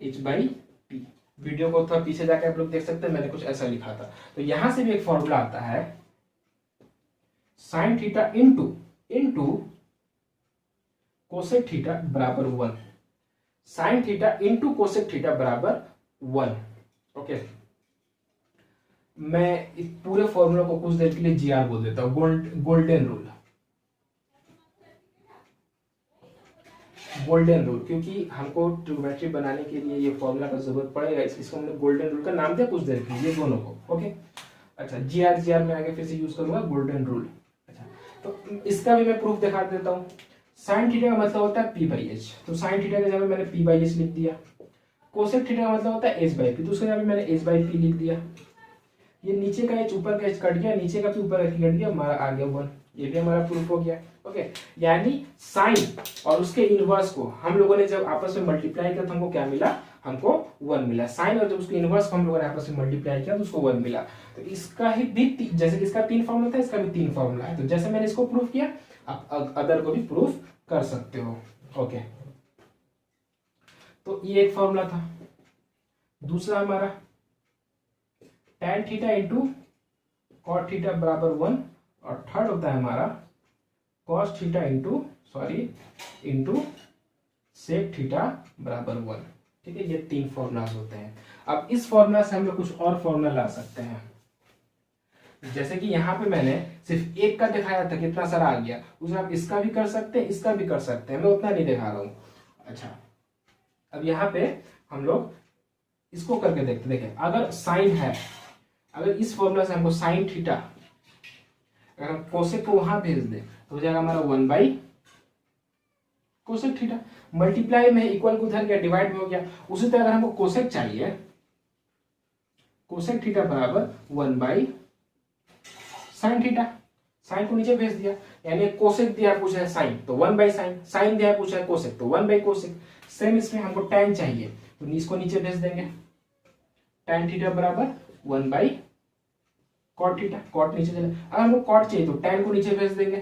H by P. Video को थोड़ा पीछे जाकर आप लोग देख सकते हैं, मैंने कुछ ऐसा लिखा था। तो यहां से भी एक फॉर्मूला आता है, sine theta into cosec theta बराबर 1, sine theta into cosec theta बराबर 1। ओके, मैं इस पूरे फॉर्मूला को कुछ देर के लिए जीआर बोल देता हूं, गोल्डन रूल। गोल्डन रूल, क्योंकि हमको ट्रिग्नोमेट्री बनाने के लिए ये फॉर्मूला का जरूरत पड़ेगा, इसको हमने गोल्डन रूल का नाम दिया कुछ देर के लिए, ये दोनों को। ओके, अच्छा, जीआर मैं आगे फिर से यूज करूंगा गोल्डन रूल। अच्छा, तो इसका भी मैं प्रूफ दिखा देता हूँ। साइन थीटा का मतलब होता है पी बाई एच, तो साइन थीटा के जगह मैंने पी बाई एच लिख दिया। कोसेक थीटा का मतलब होता है एच बाई पी, तो उसके जगह मैंने एच बाई पी लिख दिया। ये नीचे का एच ऊपर का एच कट गया, नीचे का भी ऊपर का कट गया, हमारा आ गया 1। ये भी हमारा प्रूफ हो गया। ओके, यानी साइन और उसके इनवर्स को हम लोगों ने जब आपस में मल्टीप्लाई किया तो हमको क्या मिला, हमको 1 मिला। साइन और जब उसके इनवर्स को हम लोगों ने आपस में मल्टीप्लाई किया तो उसको 1 मिला। तो इसका ही भी जैसे कि इसका 3 फॉर्मूला था, इसका भी 3 फॉर्मूला है। तो जैसे मैंने इसको प्रूफ किया, आप अदर को भी प्रूफ कर सकते हो। ओके, तो ये एक फॉर्मूला था। दूसरा हमारा tan theta into cot theta बराबर 1, और थर्ड होता है हमारा cos theta into sec theta बराबर 1। ठीक है, ये 3 फॉर्मूलाज होते हैं। अब इस फॉर्मूला से हम लोग कुछ और फॉर्मूला ला सकते हैं। जैसे कि यहाँ पे मैंने सिर्फ एक का दिखाया था, कितना सारा आ गया, उसमें आप इसका भी कर सकते हैं, इसका भी कर सकते हैं, मैं उतना नहीं दिखा रहा हूँ। अच्छा, अब यहाँ पे हम लोग इसको करके देखते। देखें, अगर साइन है, अगर इस फॉर्मूला से हमको साइन थीटा, अगर हम कोसेक को वहां भेज दें तो हो जाएगा हमारा 1 बाई कोसेक थीटा। मल्टीप्लाई में इक्वल को उधर गया, डिवाइड में हो गया। उसी तरह अगर हमको कोसेक चाहिए, कोसेक थीटा बराबर 1 बाई साइन थीटा। साइन को नीचे भेज दिया, यानी कोसेक दिया पूछा है साइन तो 1 बाई साइन, साइन दिया पूछा है कोसेक तो 1 बाई कोसेक। सेम इसमें हमको टैन चाहिए तो इसको नीचे भेज देंगे, टैन थीटा बराबर 1 बाई कॉट थीटा। कॉट नीचे चले, अगर हमको कॉट चाहिए तो टैन को नीचे भेज देंगे,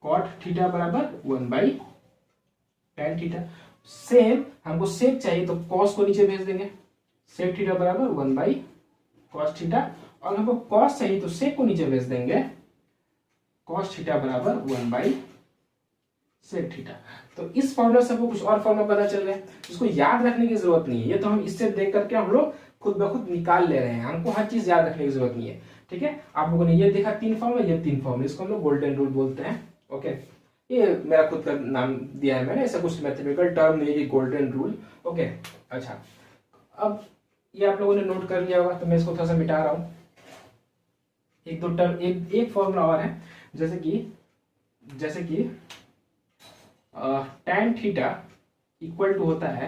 कॉट थीटा बराबर 1 बाई टैन थीटा। सेम हमको सेक चाहिए तो कॉस को नीचे भेज देंगे, सेक थीटा बराबर 1 बाई कॉस थीटा। और हमको कॉस चाहिए तो सेक को नीचे भेज देंगे, कॉस थीटा बराबर 1 बाई सेक थीटा। तो इस फॉर्मूला से हमको कुछ और फॉर्मूला पता चल रहा है, इसको याद रखने की जरूरत नहीं है, ये तो हम इससे देख करके हम लोग खुद ब खुद निकाल ले रहे हैं, हमको हर चीज याद रखने की जरूरत नहीं है। ठीक है, आप लोगों ने ये देखा 3 फॉर्मूला, ये 3 फॉर्मूला, इसको हम लोग गोल्डन रूल बोलते हैं। ओके, ये मेरा खुद का नाम दिया है मैंने, ऐसा कुछ मैथमेटिकल टर्म नहीं है गोल्डन रूल। ओके, अच्छा, अब ये आप लोगों ने नोट कर लिया होगा, तो मैं इसको थोड़ा सा मिटा रहा हूँ। एक दो टर्म, एक फॉर्मूला और है, जैसे कि tan थीटा इक्वल टू होता है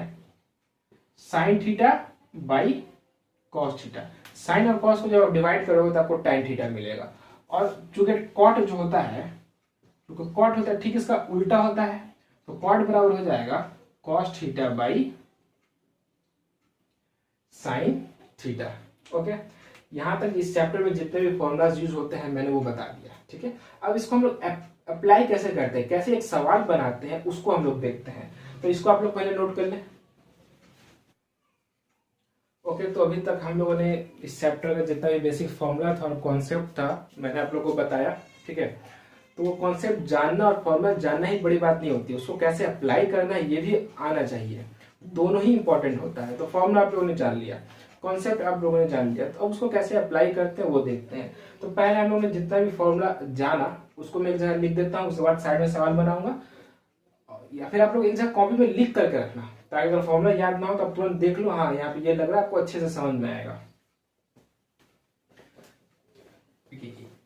sine theta by cos theta. Sine और कॉस को जब डिवाइड करोगे तो आपको tan थीटा मिलेगा। और चूंकि कॉट जो होता है, क्योंकि कॉट होता है ठीक इसका उल्टा होता है, तो कॉट बराबर हो जाएगा cos theta by sine theta. Okay, यहां तक इस चैप्टर में जितने भी फॉर्मूलाज यूज होते हैं मैंने वो बता दिया। ठीक है, अब इसको हम लोग अप्लाई कैसे करते हैं, कैसे एक सवाल बनाते हैं, उसको हम लोग देखते हैं। तो इसको आप लोग पहले नोट कर लें। ओके, तो अभी तक हम लोगों ने इस चैप्टर का जितना भी बेसिक फॉर्मूला था और कॉन्सेप्ट था मैंने आप लोगों को बताया। ठीक है, तो वो कॉन्सेप्ट जानना और फॉर्मूला जानना ही बड़ी बात नहीं होती, उसको कैसे अप्लाई करना है ये भी आना चाहिए, दोनों ही इंपॉर्टेंट होता है। तो फॉर्मूला आप लोगों ने जान लिया, कॉन्सेप्ट आप लोगों ने जान लिया, तो अब उसको कैसे अप्लाई करते हैं वो देखते हैं। तो पहले हम लोगों ने जितना भी फॉर्मूला जाना उसको मैं एक जगह लिख देता हूँ, उसके बाद साइड में सवाल बनाऊंगा। या फिर आप लोग इनसे कॉपी में लिख करके रखना, ताकि अगर फॉर्मूला याद ना हो तो आप तुरंत देख लो, हाँ यहाँ पे ये लग रहा है, आपको अच्छे से समझ में आएगा।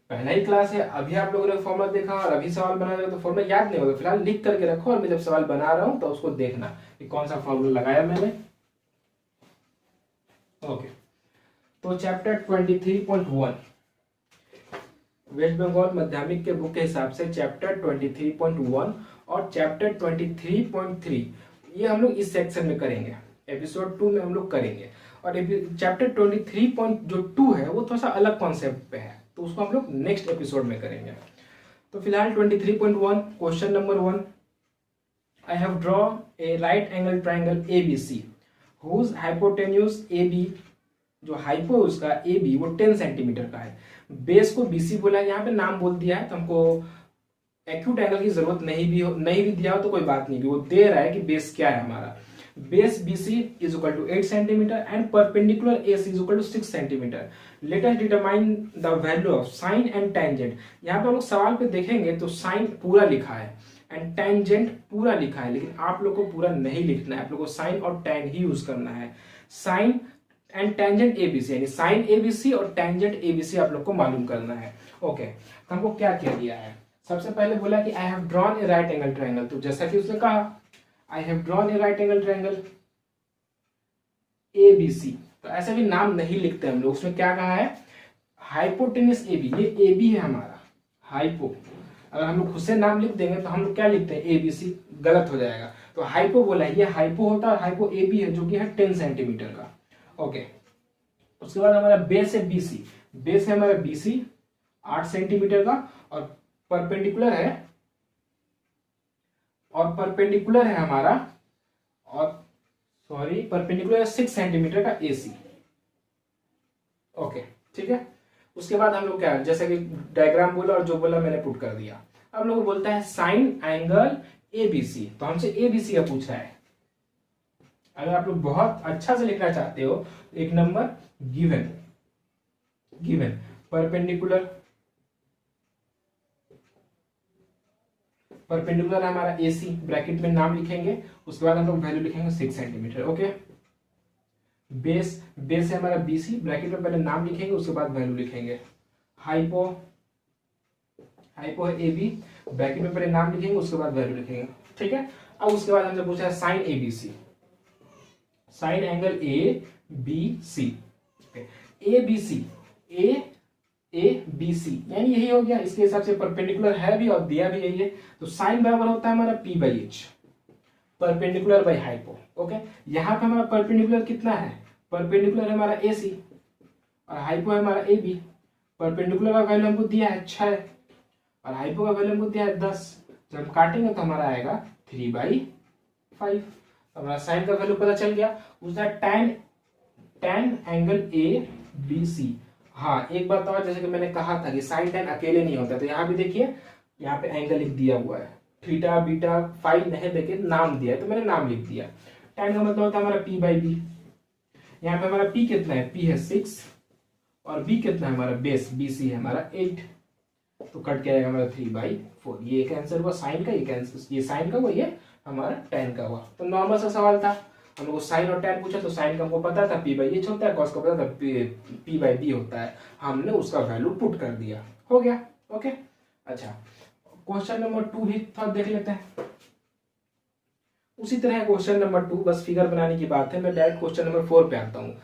पहला ही क्लास है, अभी आप लोगों ने फॉर्मूला देखा और अभी सवाल बना रहे हो तो फॉर्मूला याद नहीं होगा, फिलहाल लिख करके रखो और मैं जब सवाल बना रहा हूं तो उसको देखना कि कौन सा फॉर्मूला लगाया मैंने। ओके, तो चैप्टर 23.1 वेस्ट बंगाल माध्यमिक के बुक के हिसाब से चैप्टर 23.1 और चैप्टर 23.3 ये हम लोग इस सेक्शन में करेंगे, एपिसोड 2 में हम लोग करेंगे। और चैप्टर 23.2 है वो थोड़ा सा अलग कॉन्सेप्ट पे है, तो उसको हम लोग नेक्स्ट एपिसोड में करेंगे। तो फिलहाल 23.1 question number 1, I have draw a right angle triangle ABC whose hypotenuse AB, जो हाइपो उसका AB वो 10 सेंटीमीटर का है, बेस को BC बोला है, यहाँ पे नाम बोल दिया है, तो हमको एक्यूट एंगल की जरूरत नहीं भी दिया हो तो कोई बात नहीं, वो दे रहा है कि बेस क्या है हमारा। Base BC is equal to 8 centimeter and perpendicular AC is equal to 6 centimeter. Let us determine the value of sine and tangent. यहाँ पे हम लोग सवाल पे देखेंगे तो साइन पूरा लिखा है एंड टेंजेंट पूरा लिखा है, लेकिन आप लोग को पूरा नहीं लिखना है, आप लोग को साइन और टैन ही यूज करना है। साइन एंड टेंजेंट ABC, यानी साइन ABC और टेंजेंट ABC आप लोग को मालूम करना है। ओके, तो हमको क्या किया गया है, सबसे पहले बोला कि I have drawn A right angle triangle, तो जैसा कि उसने कहा I have drawn a right angle triangle ABC, तो ऐसे भी नाम नहीं लिखते हम लोग, उसमें क्या कहा है हाइपोटेन्यूस AB, ये AB है हमारा हाइपो, अगर हम लोग खुद से नाम लिख देंगे तो हम लोग क्या लिखते हैं ABC, गलत हो जाएगा, तो हाइपो बोला है, ये हाइपो होता है, हाइपो AB है जो कि है 10 सेंटीमीटर का। ओके, उसके बाद हमारा बेस है BC, बेस है हमारा BC 8 सेंटीमीटर का और परपेंडिकुलर है, और परपेंडिकुलर है हमारा, और सॉरी परपेंडिकुलर है 6 सेंटीमीटर का AC। ओके ठीक है, उसके बाद हम लोग क्या, जैसे कि डायग्राम बोला और जो बोला मैंने पुट कर दिया। अब लोग बोलता है साइन एंगल ABC, तो हमसे ABC का पूछा है। अगर आप लोग बहुत अच्छा से लिखना चाहते हो, एक number given given perpendicular perpendicular है हमारा AC, ब्रैकेट में नाम लिखेंगे, उसके बाद हम लोग वैल्यू लिखेंगे 6 सेंटीमीटर। ओके, बेस है हमारा BC, ब्रैकेट में पहले नाम लिखेंगे उसके बाद वैल्यू लिखेंगे। हाइपो है AB, ब्रैकेट में पहले नाम लिखेंगे उसके बाद वैल्यू लिखेंगे। ठीक है, अब उसके बाद हमसे पूछा है sine ABC, sine angle ABC, ABC ABC यानी यही हो गया, इसके हिसाब से परपेंडिकुलर है भी और दिया भी यही है, तो साइन बराबर होता है हमारा P/H, perpendicular by hypo. Okay, यहाँ पे हमारा परपेंडिकुलर कितना है, परपेंडिकुलर है हमारा AC और हाइपो है हमारा AB। परपेंडिकुलर का वैल्यू हमको दिया है 6 और हाइपो का वैल्यू हमको दिया है 10, जब हम काटेंगे तो हमारा आएगा 3/5। तो हमारा साइन का वैल्यू पता चल गया। उसका tan एंगल ABC। हाँ, एक बात और, जैसे कि मैंने कहा था कि साइन टैन अकेले नहीं होता, तो यहाँ भी देखिए, यहाँ पे एंगल लिख दिया हुआ है, थीटा बीटा फाई नहीं देके नाम दिया है, तो मैंने नाम लिख दिया। टैन का मतलब होता है हमारा P/B। यहाँ पे हमारा P कितना है, P है 6 और B कितना है हमारा बेस BC है हमारा 8, तो कट के आएगा हमारा 3/4। ये एक आंसर हुआ साइन का, ये साइन का हुआ, ये हमारा टैन का हुआ। तो नॉर्मल सा सवाल था, हम लोग साइन और टैन पूछा, तो साइन का हमको पता था P/H होता है, कॉस का पता था P/B होता है, हमने उसका वैल्यू पुट कर दिया, हो गया। ओके, अच्छा क्वेश्चन नंबर 2 भी थोड़ा देख लेते हैं। उसी तरह क्वेश्चन नंबर 2, बस फिगर बनाने की बात है। मैं डायरेक्ट क्वेश्चन नंबर 4 पे आता हूँ।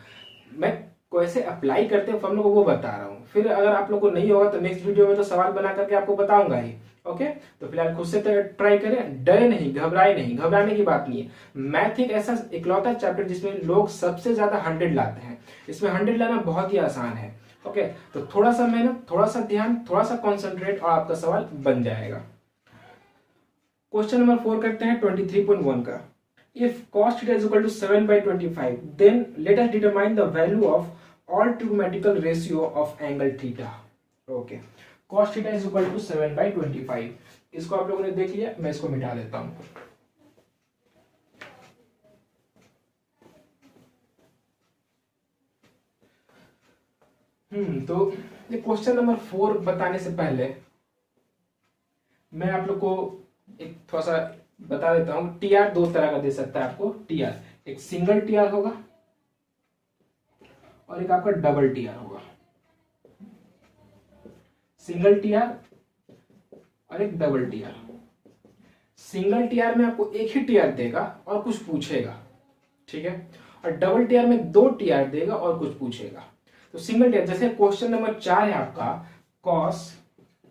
मैं कैसे अप्लाई करते हैं हम लोग को वो बता रहा हूँ, फिर अगर आप लोग को नहीं होगा तो नेक्स्ट वीडियो में तो सवाल बना करके आपको बताऊंगा ही। ओके, तो फिलहाल खुद से ट्राई करें, डरे नहीं, घबराए नहीं, घबराने की बात नहीं है। मैथ एक ऐसा इकलौता चैप्टर जिसमें लोग सबसे ज्यादा 100 लाते हैं, इसमें 100 लाना बहुत ही आसान है। ओके, तो थोड़ा सा मेहनत, थोड़ा सा ध्यान, थोड़ा सा कॉन्सेंट्रेट और आपका सवाल बन जाएगा। क्वेश्चन नंबर 4 करते हैं 23.1 का। If cos θ is equal to 7/25, then let us determine the value of all trigonometrical ratio of angle theta. Okay, cos θ is equal to 7/25। इसको आप लोगों ने देख लिया, मैं इसको मिटा देता हूं। तो ये क्वेश्चन नंबर 4 बताने से पहले मैं आप लोग को एक थोड़ा सा बता देता हूँ, टी आर दो तरह का दे सकता है आपको। टी आर एक सिंगल टी आर होगा और एक आपका डबल टी आर होगा। सिंगल टी आर और एक double T R. Single T are में आपको एक ही टी आर देगा और कुछ पूछेगा, ठीक है, और डबल टी आर में दो टी आर देगा और कुछ पूछेगा। तो सिंगल टी आर, जैसे क्वेश्चन नंबर 4 है आपका, cos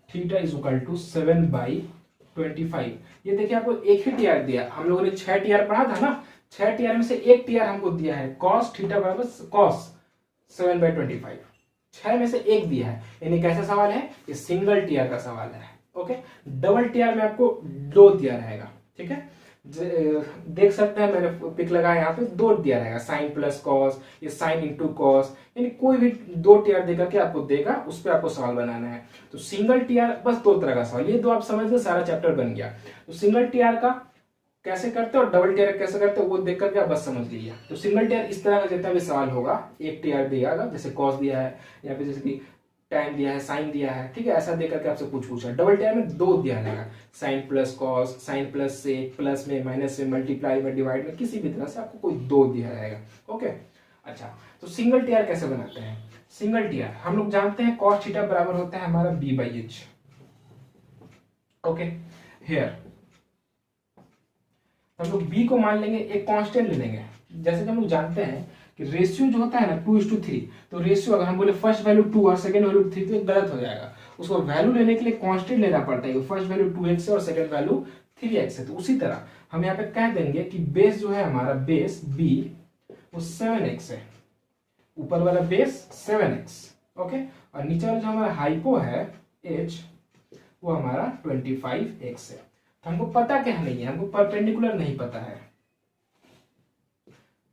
theta is equal to 7/25। ये देखिए आपको एक ही टी आर दिया, हम लोगों ने 6 टी आर पढ़ा था ना, 6 टी आर में से एक टी आर हमको दिया है, कॉस थीटा बराबर कॉस 7/25, 6 में से एक दिया है, यानी कैसा सवाल है, ये सिंगल टी आर का सवाल है। ओके, डबल टी आर में आपको दो दिया रहेगा, ठीक है, देख सकते हैं मैंने पिक लगाया यहाँ पे, दो दिया रहेगा, साइन प्लस कॉस, ये साइन इंटू कॉस, यानी कोई भी दो टीआर देकर के आपको देगा, उस पर आपको सवाल बनाना है। तो सिंगल टीआर बस दो तरह का सवाल, ये दो आप समझ गए, सारा चैप्टर बन गया। तो सिंगल टीआर का कैसे करते हो और डबल टीआर कैसे करते हो वो देख करके आप बस समझ लीजिए। तो सिंगल टीआर इस तरह का जितना भी सवाल होगा, एक टीआर दिया, जैसे कॉस दिया है या फिर जैसे कि टाइम दिया है, साइन दिया है, ठीक है, ऐसा देकर के आपसे कुछ पूछा। डबल टीआर में दो दिया रहेगा, sine plus cos, sine plus से, प्लस में, माइनस में, मल्टीप्लाई में, डिवाइड में, किसी भी तरह से आपको कोई दो दिया रहेगा। ओके, अच्छा, तो सिंगल टीआर कैसे बनाते हैं? सिंगल टीआर हम लोग जानते हैं कॉस थीटा बराबर होता है हमारा b/h। ओके, हियर हम लोग b को मान लेंगे, एक कांस्टेंट ले लेंगे। जैसे कि हम लोग जानते हैं कि रेशियो जो होता है ना 2:3, तो रेशियो अगर हम बोले फर्स्ट वैल्यू 2 और सेकंड वैल्यू 3 तो गलत हो जाएगा। उसको वैल्यू लेने के लिए कांस्टेंट लेना पड़ता है, फर्स्ट वैल्यू 2x है और सेकंड वैल्यू 3x है। तो उसी तरह हम यहाँ पे कह देंगे कि बेस जो है हमारा, बेस b वो 7x है, ऊपर वाला बेस 7x। ओके, और नीचे वाला जो हमारा हाइपो है h वो हमारा 25x है। तो हमको पता क्या नहीं है, हमको परपेंडिकुलर नहीं पता है,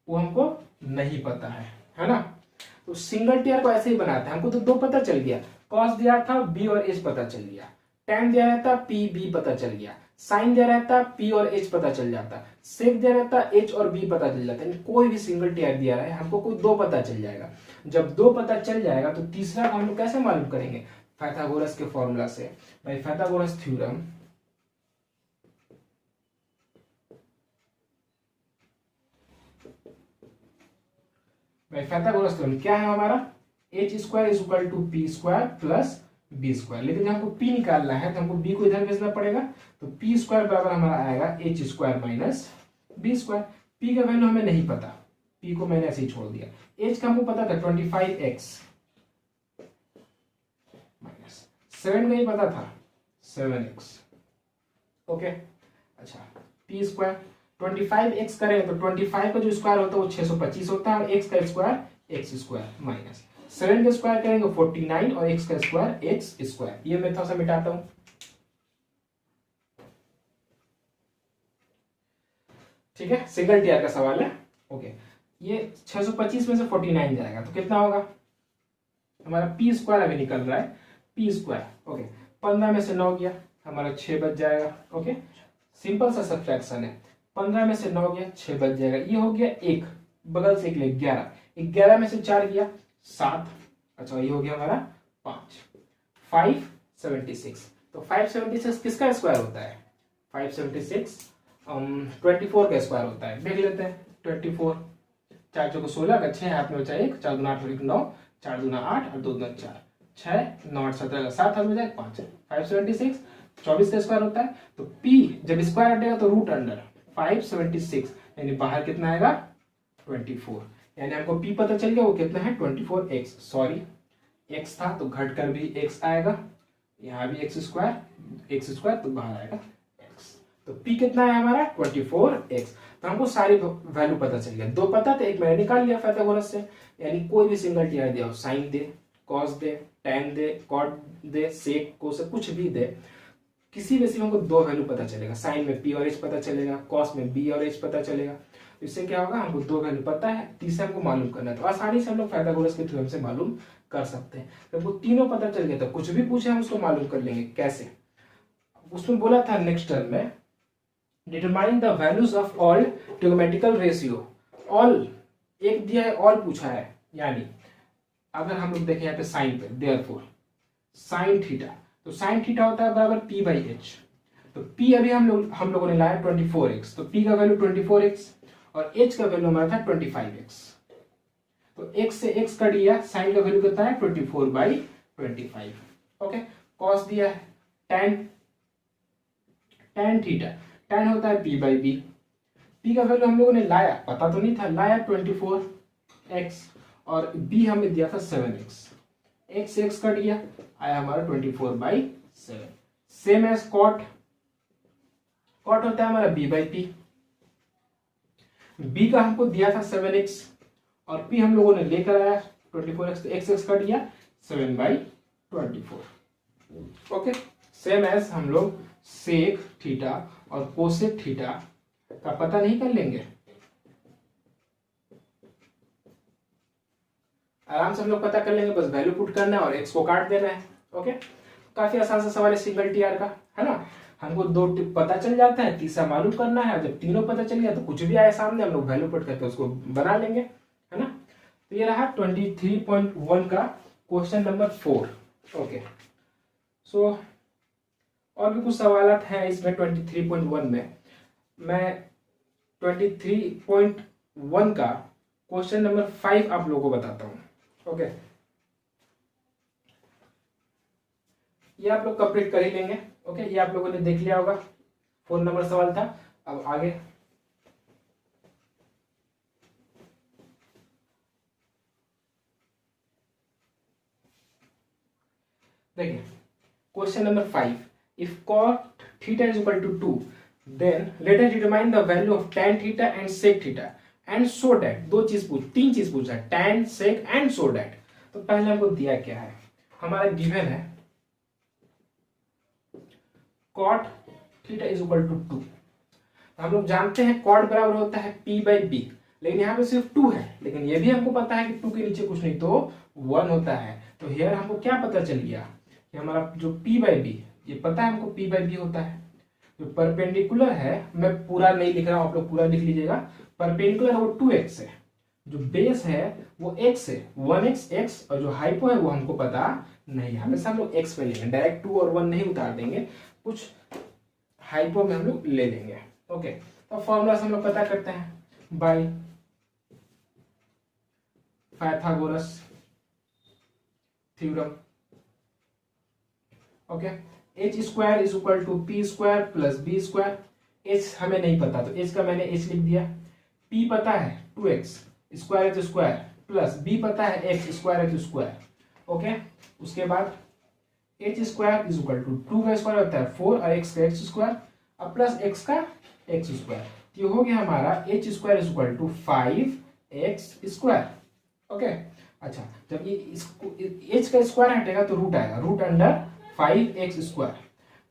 वो हमको नहीं पता है ना। तो सिंगल टीआर को ऐसे ही बनाते हैं, हमको तो दो पता चल गया, कॉस दिया था b और h पता चल गया, tan दिया रहता p b पता चल गया, साइन दिया रहता p और h पता चल जाता, सेक दिया रहता h और b पता चल जाता। कोई भी सिंगल टीआर दिया है हमको कोई दो पता चल जाएगा। जब दो पता चल जाएगा तो तीसरा हम लोग कैसे मालूम करेंगे? पाइथागोरस के फॉर्मूला से, bye Pythagoras theorem. Pythagoras theorem क्या है हमारा? h² is equal to p² plus b²। लेकिन जब हमको p निकालना है तो हमको b को इधर भेजना पड़ेगा, तो p² बराबर हमारा आएगा h² माइनस b²। p का वैल्यू हमें नहीं पता, p को मैंने ऐसे ही छोड़ दिया। h का हमको पता था 25x माइनस 7 का ही पता था 7x। ओके, अच्छा, p² 25x करें तो 25 का जो स्क्वायर होता है वो 625 होता है, और x का स्क्वायर x² माइनस 7 का स्क्वायर करेंगे 49 और x का स्क्वायर x²। ये मैं थोड़ा सा मिटाता हूं, ठीक है, सिंगल टीआर का सवाल है। ओके, ये 625 में से 49 जाएगा तो कितना होगा हमारा? p² अभी निकल रहा है, p²। ओके, 15 में से 9 गया, हमारा 6 बच जाएगा। ओके, सिंपल सा सब्ट्रैक्शन है, 15 में से 9 गया 6 बच जाएगा, ये हो गया एक, बगल से एक ले 11, 11 में से 4 गया 7, अच्छा ये हो गया हमारा 5, 576। तो 576 किसका स्क्वायर होता है? 576 24 का स्क्वायर होता है, देख लेते हैं। 24, 4 चौको 16 का 6 हाथ में बचा 1, 4 दूना 8 और 1 9, 4 दूना 8 और 2 दूना 4, 6 9 8 17 का 7 हाथ में जाए 5, 576 24 का स्क्वायर होता है। तो p जब स्क्वायर हटेगा तो रूट अंडर 576, यानी बाहर कितना आएगा 24, यानी हमको p पता चल गया वो कितना है 24x। सॉरी x था तो घट कर भी x आएगा, यहाँ भी x² तो बाहर आएगा x। तो p कितना है हमारा 24x। तो हमको सारी वैल्यू पता चल गया, दो पता तो एक मैंने निकाल लिया पाइथागोरस से। यानी कोई भी सिंगल टीआर दिया हो, साइन दे, कॉस दे, टैन दे, कॉट दे, सेक, कोस, कुछ भी दे, किसी में से हमको दो वैल्यू पता चलेगा। साइन में p और h पता चलेगा, कॉस में b और h पता चलेगा। इससे क्या होगा, हमको दो वैल्यू पता है, तीसरा हमको मालूम करना है, तो आसानी से हम लोग पाइथागोरस के थ्योरम से मालूम कर सकते हैं। तो हमको तीनों पता चल गया, तो कुछ भी पूछे हम उसको मालूम कर लेंगे। कैसे? उसमें बोला था नेक्स्ट टर्म में, determine the values of all trigonometrical ratio. All एक दिया है, ऑल पूछा है, यानी अगर हम लोग देखें यहाँ पे साइन पे, देयरफॉर साइन थीटा, तो साइन थीटा होता है बराबर p/h। तो P अभी हम लोगों ने लाया 24x, तो P का वैल्यू 24x और H का वैल्यू हमारा था 25x। तो x से x कट गया, साइन का वैल्यू कितना है 24/25। ओके, कॉस दिया है tan थीटा, tan होता है p/b। p का वैल्यू हम लोगों ने लाया, पता तो नहीं था, लाया 24x और b हमें दिया था 7x। x से x कट गया, आया हमारा 24/7। सेम एज कॉट होता है हमारा b/p। b का हमको दिया था 7x और p हम लोगों ने लेकर आया 24x, तो x कट गया 7/24। ओके, सेम एज हम लोग सेक थीटा और कोसेक थीटा का पता नहीं कर लेंगे, आराम से हम लोग पता कर लेंगे, बस वैल्यू पुट करना है और x को काट देना है। ओके, काफी आसान सा सवाल है सिंगल टीआर का, है ना। हमको दो पता चल जाता है, तीसरा मालूम करना है, जब तीनों पता चल गया तो कुछ भी आए सामने हम लोग वैल्यू पुट करके उसको बना लेंगे, है ना। तो ये रहा 23.1 का क्वेश्चन नंबर 4। ओके, सो और भी कुछ सवाल हैं इसमें 23.1 में। मैं 23.1 का क्वेश्चन नंबर 5 आप लोगों को बताता हूँ। ओके, ये आप लोग कंप्लीट कर ही लेंगे। ओके, ये आप लोगों ने देख लिया होगा, 4 नंबर सवाल था। अब आगे देखिए, question number 5, if cot theta is equal to 2 then let us determine the value of tan theta and sec theta and so that. तीन चीज पूछा है, tan sec and so that. तो पहले हमको दिया क्या है, हमारा गिवन है cot theta is equal to 2। हम लोग जानते हैं cot बराबर होता है p/b, लेकिन यहाँ पे सिर्फ 2 है, लेकिन ये भी हमको पता है कि 2 के नीचे कुछ नहीं तो 1 होता है। तो हियर हमको क्या पता चल गया कि हमारा जो p/b, ये पता है हमको p/b होता है। जो परपेंडिकुलर है, मैं पूरा नहीं लिख रहा हूं, आप लोग पूरा लिख लीजिएगा। परपेंडिकुलर है वो 2x है, जो बेस है वो x है 1x, और जो हाइपो है वो हमको पता नहीं, हमेशा हम लोग x पे लेंगे, डायरेक्ट 2 और 1 नहीं उतार देंगे, कुछ हाइपो में हम लोग ले लेंगे। ओके, तो फॉर्मूला हम लोग पता करते हैं by Pythagoras theorem. Okay, h square is equal to P square plus B square. h हमें नहीं पता तो h का मैंने h लिख दिया, p पता है 2x, स्क्वायर है तो स्क्वायर, प्लस b पता है x, स्क्वायर है तो स्क्वायर। ओके, उसके बाद h square is equal to 2 का स्क्वायर होता है 4 और x का x स्क्वायर और प्लस x का x स्क्वायर। तो ये हो गया हमारा h square is equal to 5x square. Okay, अच्छा, जब ये h का स्क्वायर हटेगा तो रूट आएगा, रूट अंडर 5x स्क्वायर।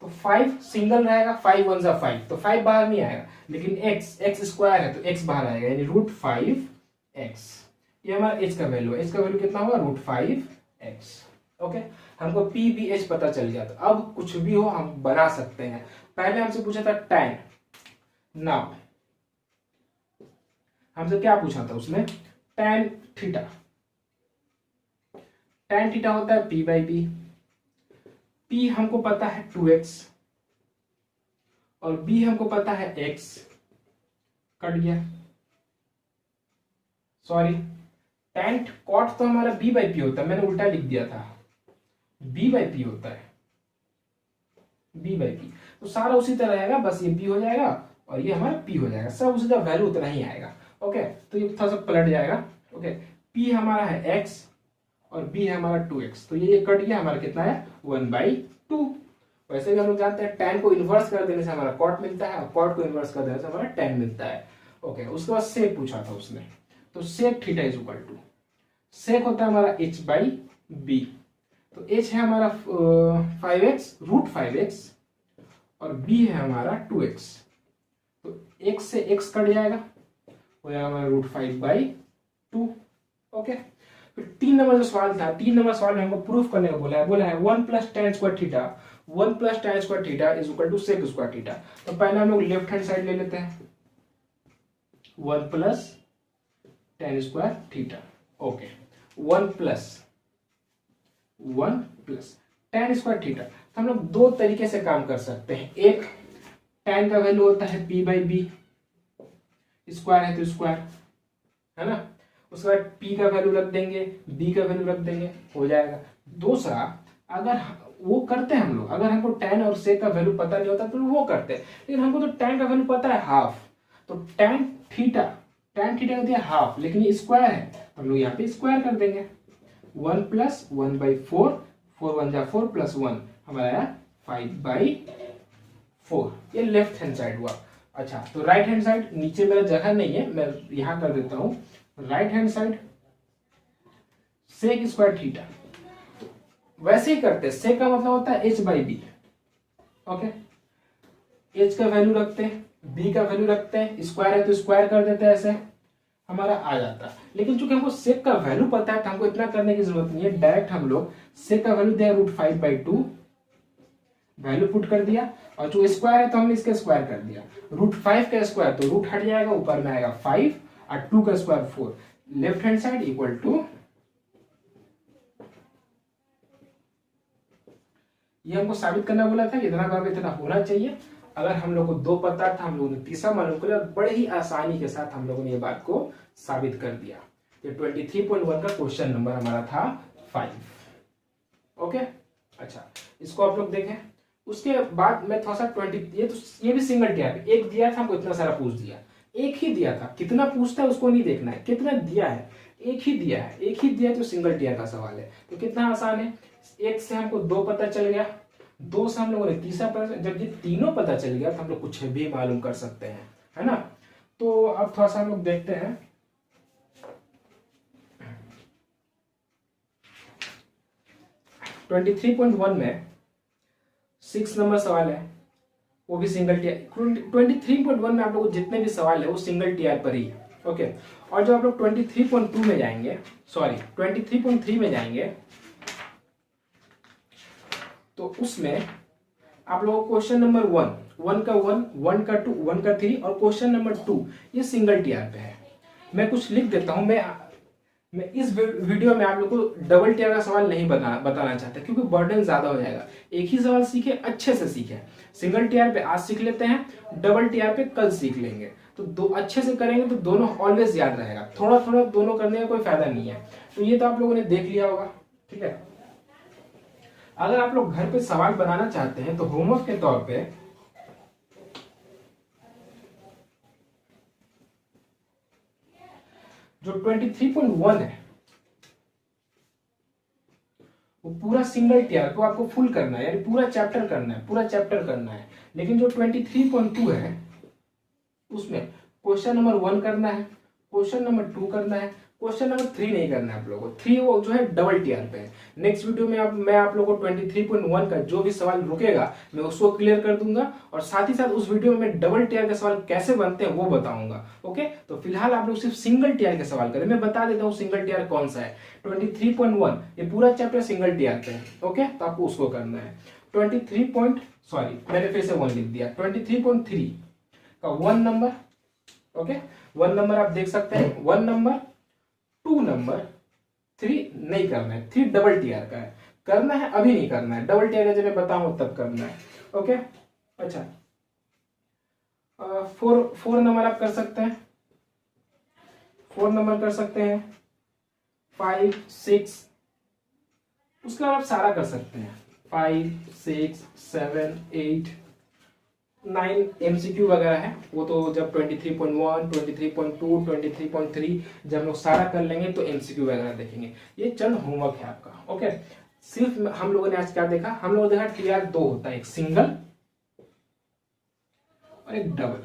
तो 5 सिंगल रहेगा, 5 1 जा 5, तो 5 बाहर नहीं आएगा, लेकिन x स्क्वायर है तो x बाहर आएगा, यानी रूट 5x। ये हमारा h का वैल्यू है, h का वैल्यू कितना होगा रूट 5x। ओके, हमको p भी h पता चल गया, तो अब कुछ भी हो हम बना सकते हैं। पहले हमसे पूछा था tan, नाउ हमसे क्या पूछा था उसने, tan थीटा। tan थीटा होता है p/b, p हमको पता है 2x और b हमको पता है x, कट गया, सॉरी, tan cot तो हमारा b/p होता है, मैंने उल्टा लिख दिया था, b/p होता है, b/p। तो सारा उसी तरह रहेगा, बस ये b हो जाएगा और ये हमारा p हो जाएगा, सब उसी तरह, वैल्यू उतना ही आएगा। ओके, तो ये थोड़ा सा पलट जाएगा। ओके, p हमारा है x और b है हमारा 2x, तो ये कट गया, हमारा कितना है 1/2। वैसे भी हम लोग जानते हैं tan को इन्वर्स कर देने से हमारा cot मिलता है और cot को इन्वर्स कर देने से हमारा tan मिलता है। ओके, उसके बाद sec पूछा था उसने, तो sec theta is equal to, sec होता है हमारा h/b, तो h है हमारा 5x, रूट 5x और b है हमारा 2x, तो x से x कट जाएगा, हो जाएगा हमारा रूट 5/2। ओके, फिर 3 नंबर जो सवाल था, 3 नंबर सवाल में हमको प्रूफ करने को बोला है 1 plus tan square theta, 1 plus tan square theta is equal to sec square theta. तो पहले हम लोग लेफ्ट हैंड साइड ले लेते हैं, 1 plus tan square theta. Okay, 1 plus tan square theta. तो हम लोग दो तरीके से काम कर सकते हैं, एक tan का वैल्यू होता है p बाई बी, स्क्वायर है तो स्क्वायर, है ना। उसके बाद p का वैल्यू रख देंगे, b का वैल्यू रख देंगे, हो जाएगा। दूसरा, अगर वो करते हैं हम लोग, अगर हमको tan और sec का वैल्यू पता नहीं होता तो वो करते हैं, लेकिन हमको तो tan का वैल्यू पता है हाफ, तो tan थीटा का दिया हाफ, लेकिन ये स्क्वायर है, हम लोग यहाँ पे स्क्वायर कर देंगे। 1 प्लस 1/4, 4 1 जा 4 प्लस 1 हमारा आया 5/4, ये लेफ्ट हैंड साइड हुआ। अच्छा, तो राइट हैंड साइड, नीचे मेरा जगह नहीं है, मैं यहां कर देता हूं। Right hand side sec square theta, तो वैसे ही करते हैं। सेक का मतलब होता है h by B, okay. h का वैल्यू रखते हैं, b का वैल्यू रखते हैं, स्क्वायर है तो स्क्वायर कर देते हैं, ऐसे हमारा आ जाता है। लेकिन चूंकि हमको सेक का वैल्यू पता है तो हमको इतना करने की जरूरत नहीं है, डायरेक्ट हम लोग सेक का वैल्यू दिया √5/2, वैल्यू पुट कर दिया, और जो स्क्वायर है तो हमने इसका स्क्वायर कर दिया। √5 का स्क्वायर तो रूट हट जाएगा, ऊपर में आएगा 5, और 2 का square 4, left hand side equal to, ये हमको साबित करना बोला था, इतना बार इतना होना चाहिए। अगर हम लोग को 2 पता था, हम लोगों ने तीसरा मालूम कर लिया, बड़े ही आसानी के साथ हम लोगों ने ये बात को साबित कर दिया। ये 23.1 का क्वेश्चन नंबर हमारा था 5, ओके। अच्छा, इसको आप लोग देखें। उसके बाद मैं थोड़ा सा 20, ये भी सिंगल टीआर, एक दिया था हमको, इतना सारा पूछ दिया, एक ही दिया था, कितना पूछता है उसको नहीं देखना है, कितना दिया है, एक ही दिया है, एक ही दिया तो सिंगल टीआर का सवाल है, तो कितना आसान है। एक से हमको 2 पता चल गया, 2 से हम लोगों ने तीसरा पता, जब ये तीनों पता चल गया तो हम लोग कुछ भी मालूम कर सकते हैं, है ना। तो अब थोड़ा सा हम लोग देखते हैं। ट्वेंटी 23.1 में 6 नंबर सवाल है, वो भी सिंगल टीआर। 23.1 में आप लोग जितने भी सवाल है वो सिंगल टीआर पर ही है, ओके। और जब आप लोग 23.2 में जाएंगे, सॉरी 23.3 में जाएंगे, तो उसमें आप लोगों को क्वेश्चन नंबर 1 का 1 का 2, 1 का 3 और क्वेश्चन नंबर 2 ये सिंगल टीआर पे है। मैं कुछ लिख देता हूं। मैं इस वीडियो में आप लोग को डबल टीआर का सवाल नहीं बताना चाहता, क्योंकि बर्डन ज्यादा हो जाएगा। एक ही सवाल सीखे, अच्छे से सीखे। सिंगल टीआर पे आज सीख लेते हैं, डबल टीआर पे कल सीख लेंगे, तो दो अच्छे से करेंगे तो दोनों ऑलवेज याद रहेगा। थोड़ा थोड़ा दोनों करने का कोई फायदा नहीं है। तो ये तो आप लोगों ने देख लिया होगा, ठीक है। अगर आप लोग घर पे सवाल बनाना चाहते हैं तो होमवर्क के तौर पे जो 23.1 है वो पूरा सिंगल टीआर को आपको फुल करना है, यानी पूरा चैप्टर करना है। लेकिन जो 23.2 है उसमें क्वेश्चन नंबर 1 करना है, क्वेश्चन नंबर 2 करना है, क्वेश्चन नंबर 3 नहीं करना है आप लोगों को। 3 वो जो है डबल टीआर पे है। नेक्स्ट वीडियो में मैं आप लोगों को 23.1 का जो भी सवाल रुकेगा मैं उसको क्लियर कर दूंगा, और साथ ही साथ उस वीडियो में मैं डबल टीआर के सवाल कैसे बनते हैं वो बताऊंगा, ओके। तो फिलहाल आप लोग सिर्फ सिंगल टीआर के सवाल करें। मैं बता देता हूँ सिंगल टीआर कौन सा है। 23.1 ये पूरा चैप्टर सिंगल टीआर पे है, ओके। तो आपको उसको करना है। 23. मैंने फिर से 1 लिख दिया। 23.3 का 1 नंबर, ओके। 1 नंबर आप देख सकते हैं, 1 नंबर, 2 नंबर, 3 नहीं करना है। 3 डबल टीआर का है, करना है अभी नहीं करना है। डबल टीआर का जब मैं बताऊं तब करना है, ओके। अच्छा, 4 नंबर आप कर सकते हैं, 4 नंबर कर सकते हैं, 5 6, उसके बाद आप सारा कर सकते हैं। 5 6 7 8 9 MCQ वगैरह है, वो तो जब 23.1 23.2 23.3 जब हम लोग सारा कर लेंगे तो MCQ वगैरह देखेंगे। ये चंद होमवर्क है आपका, ओके। सिर्फ हम लोगों ने आज क्या देखा, हम लोगों ने देखा टीआर 2 होता है, एक सिंगल और एक डबल।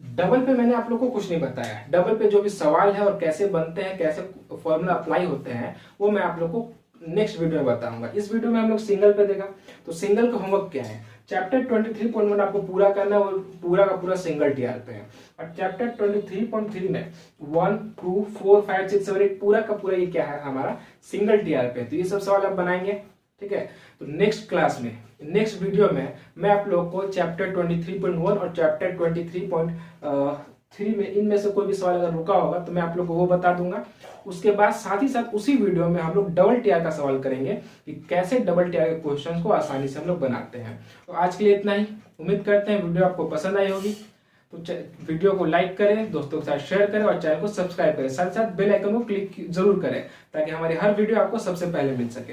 डबल पे मैंने आप लोग को कुछ नहीं बताया। डबल पे जो भी सवाल है और कैसे बनते हैं, कैसे फॉर्मूला अप्लाई होते हैं, वो मैं आप लोग को नेक्स्ट वीडियो में बताऊंगा। इस वीडियो में हम लोग सिंगल पे देखा, तो सिंगल का होमवर्क क्या है। चैप्टर 23.1 आपको पूरा करना है, वो पूरा का पूरा सिंगल टीआर पे है। और चैप्टर 23.3 में 1 2 4 5 6 7 8 पूरा का पूरा ये क्या है हमारा सिंगल टीआर पे। तो ये सब सवाल आप बनाएंगे, ठीक है। तो नेक्स्ट क्लास में, नेक्स्ट वीडियो में मैं आप लोग को चैप्टर 23.1 और चैप्टर 23. 3 में इनमें से कोई भी सवाल अगर रुका होगा तो मैं आप लोग को वो बता दूंगा। उसके बाद साथ ही साथ उसी वीडियो में हम लोग डबल टीआर का सवाल करेंगे कि कैसे डबल टीआर के क्वेश्चन को आसानी से हम लोग बनाते हैं। तो आज के लिए इतना ही। उम्मीद करते हैं वीडियो आपको पसंद आई होगी। तो वीडियो को लाइक करें, दोस्तों के साथ शेयर करें और चैनल को सब्सक्राइब करें। साथ साथ बेल आइकन को क्लिक जरूर करें ताकि हमारी हर वीडियो आपको सबसे पहले मिल सके।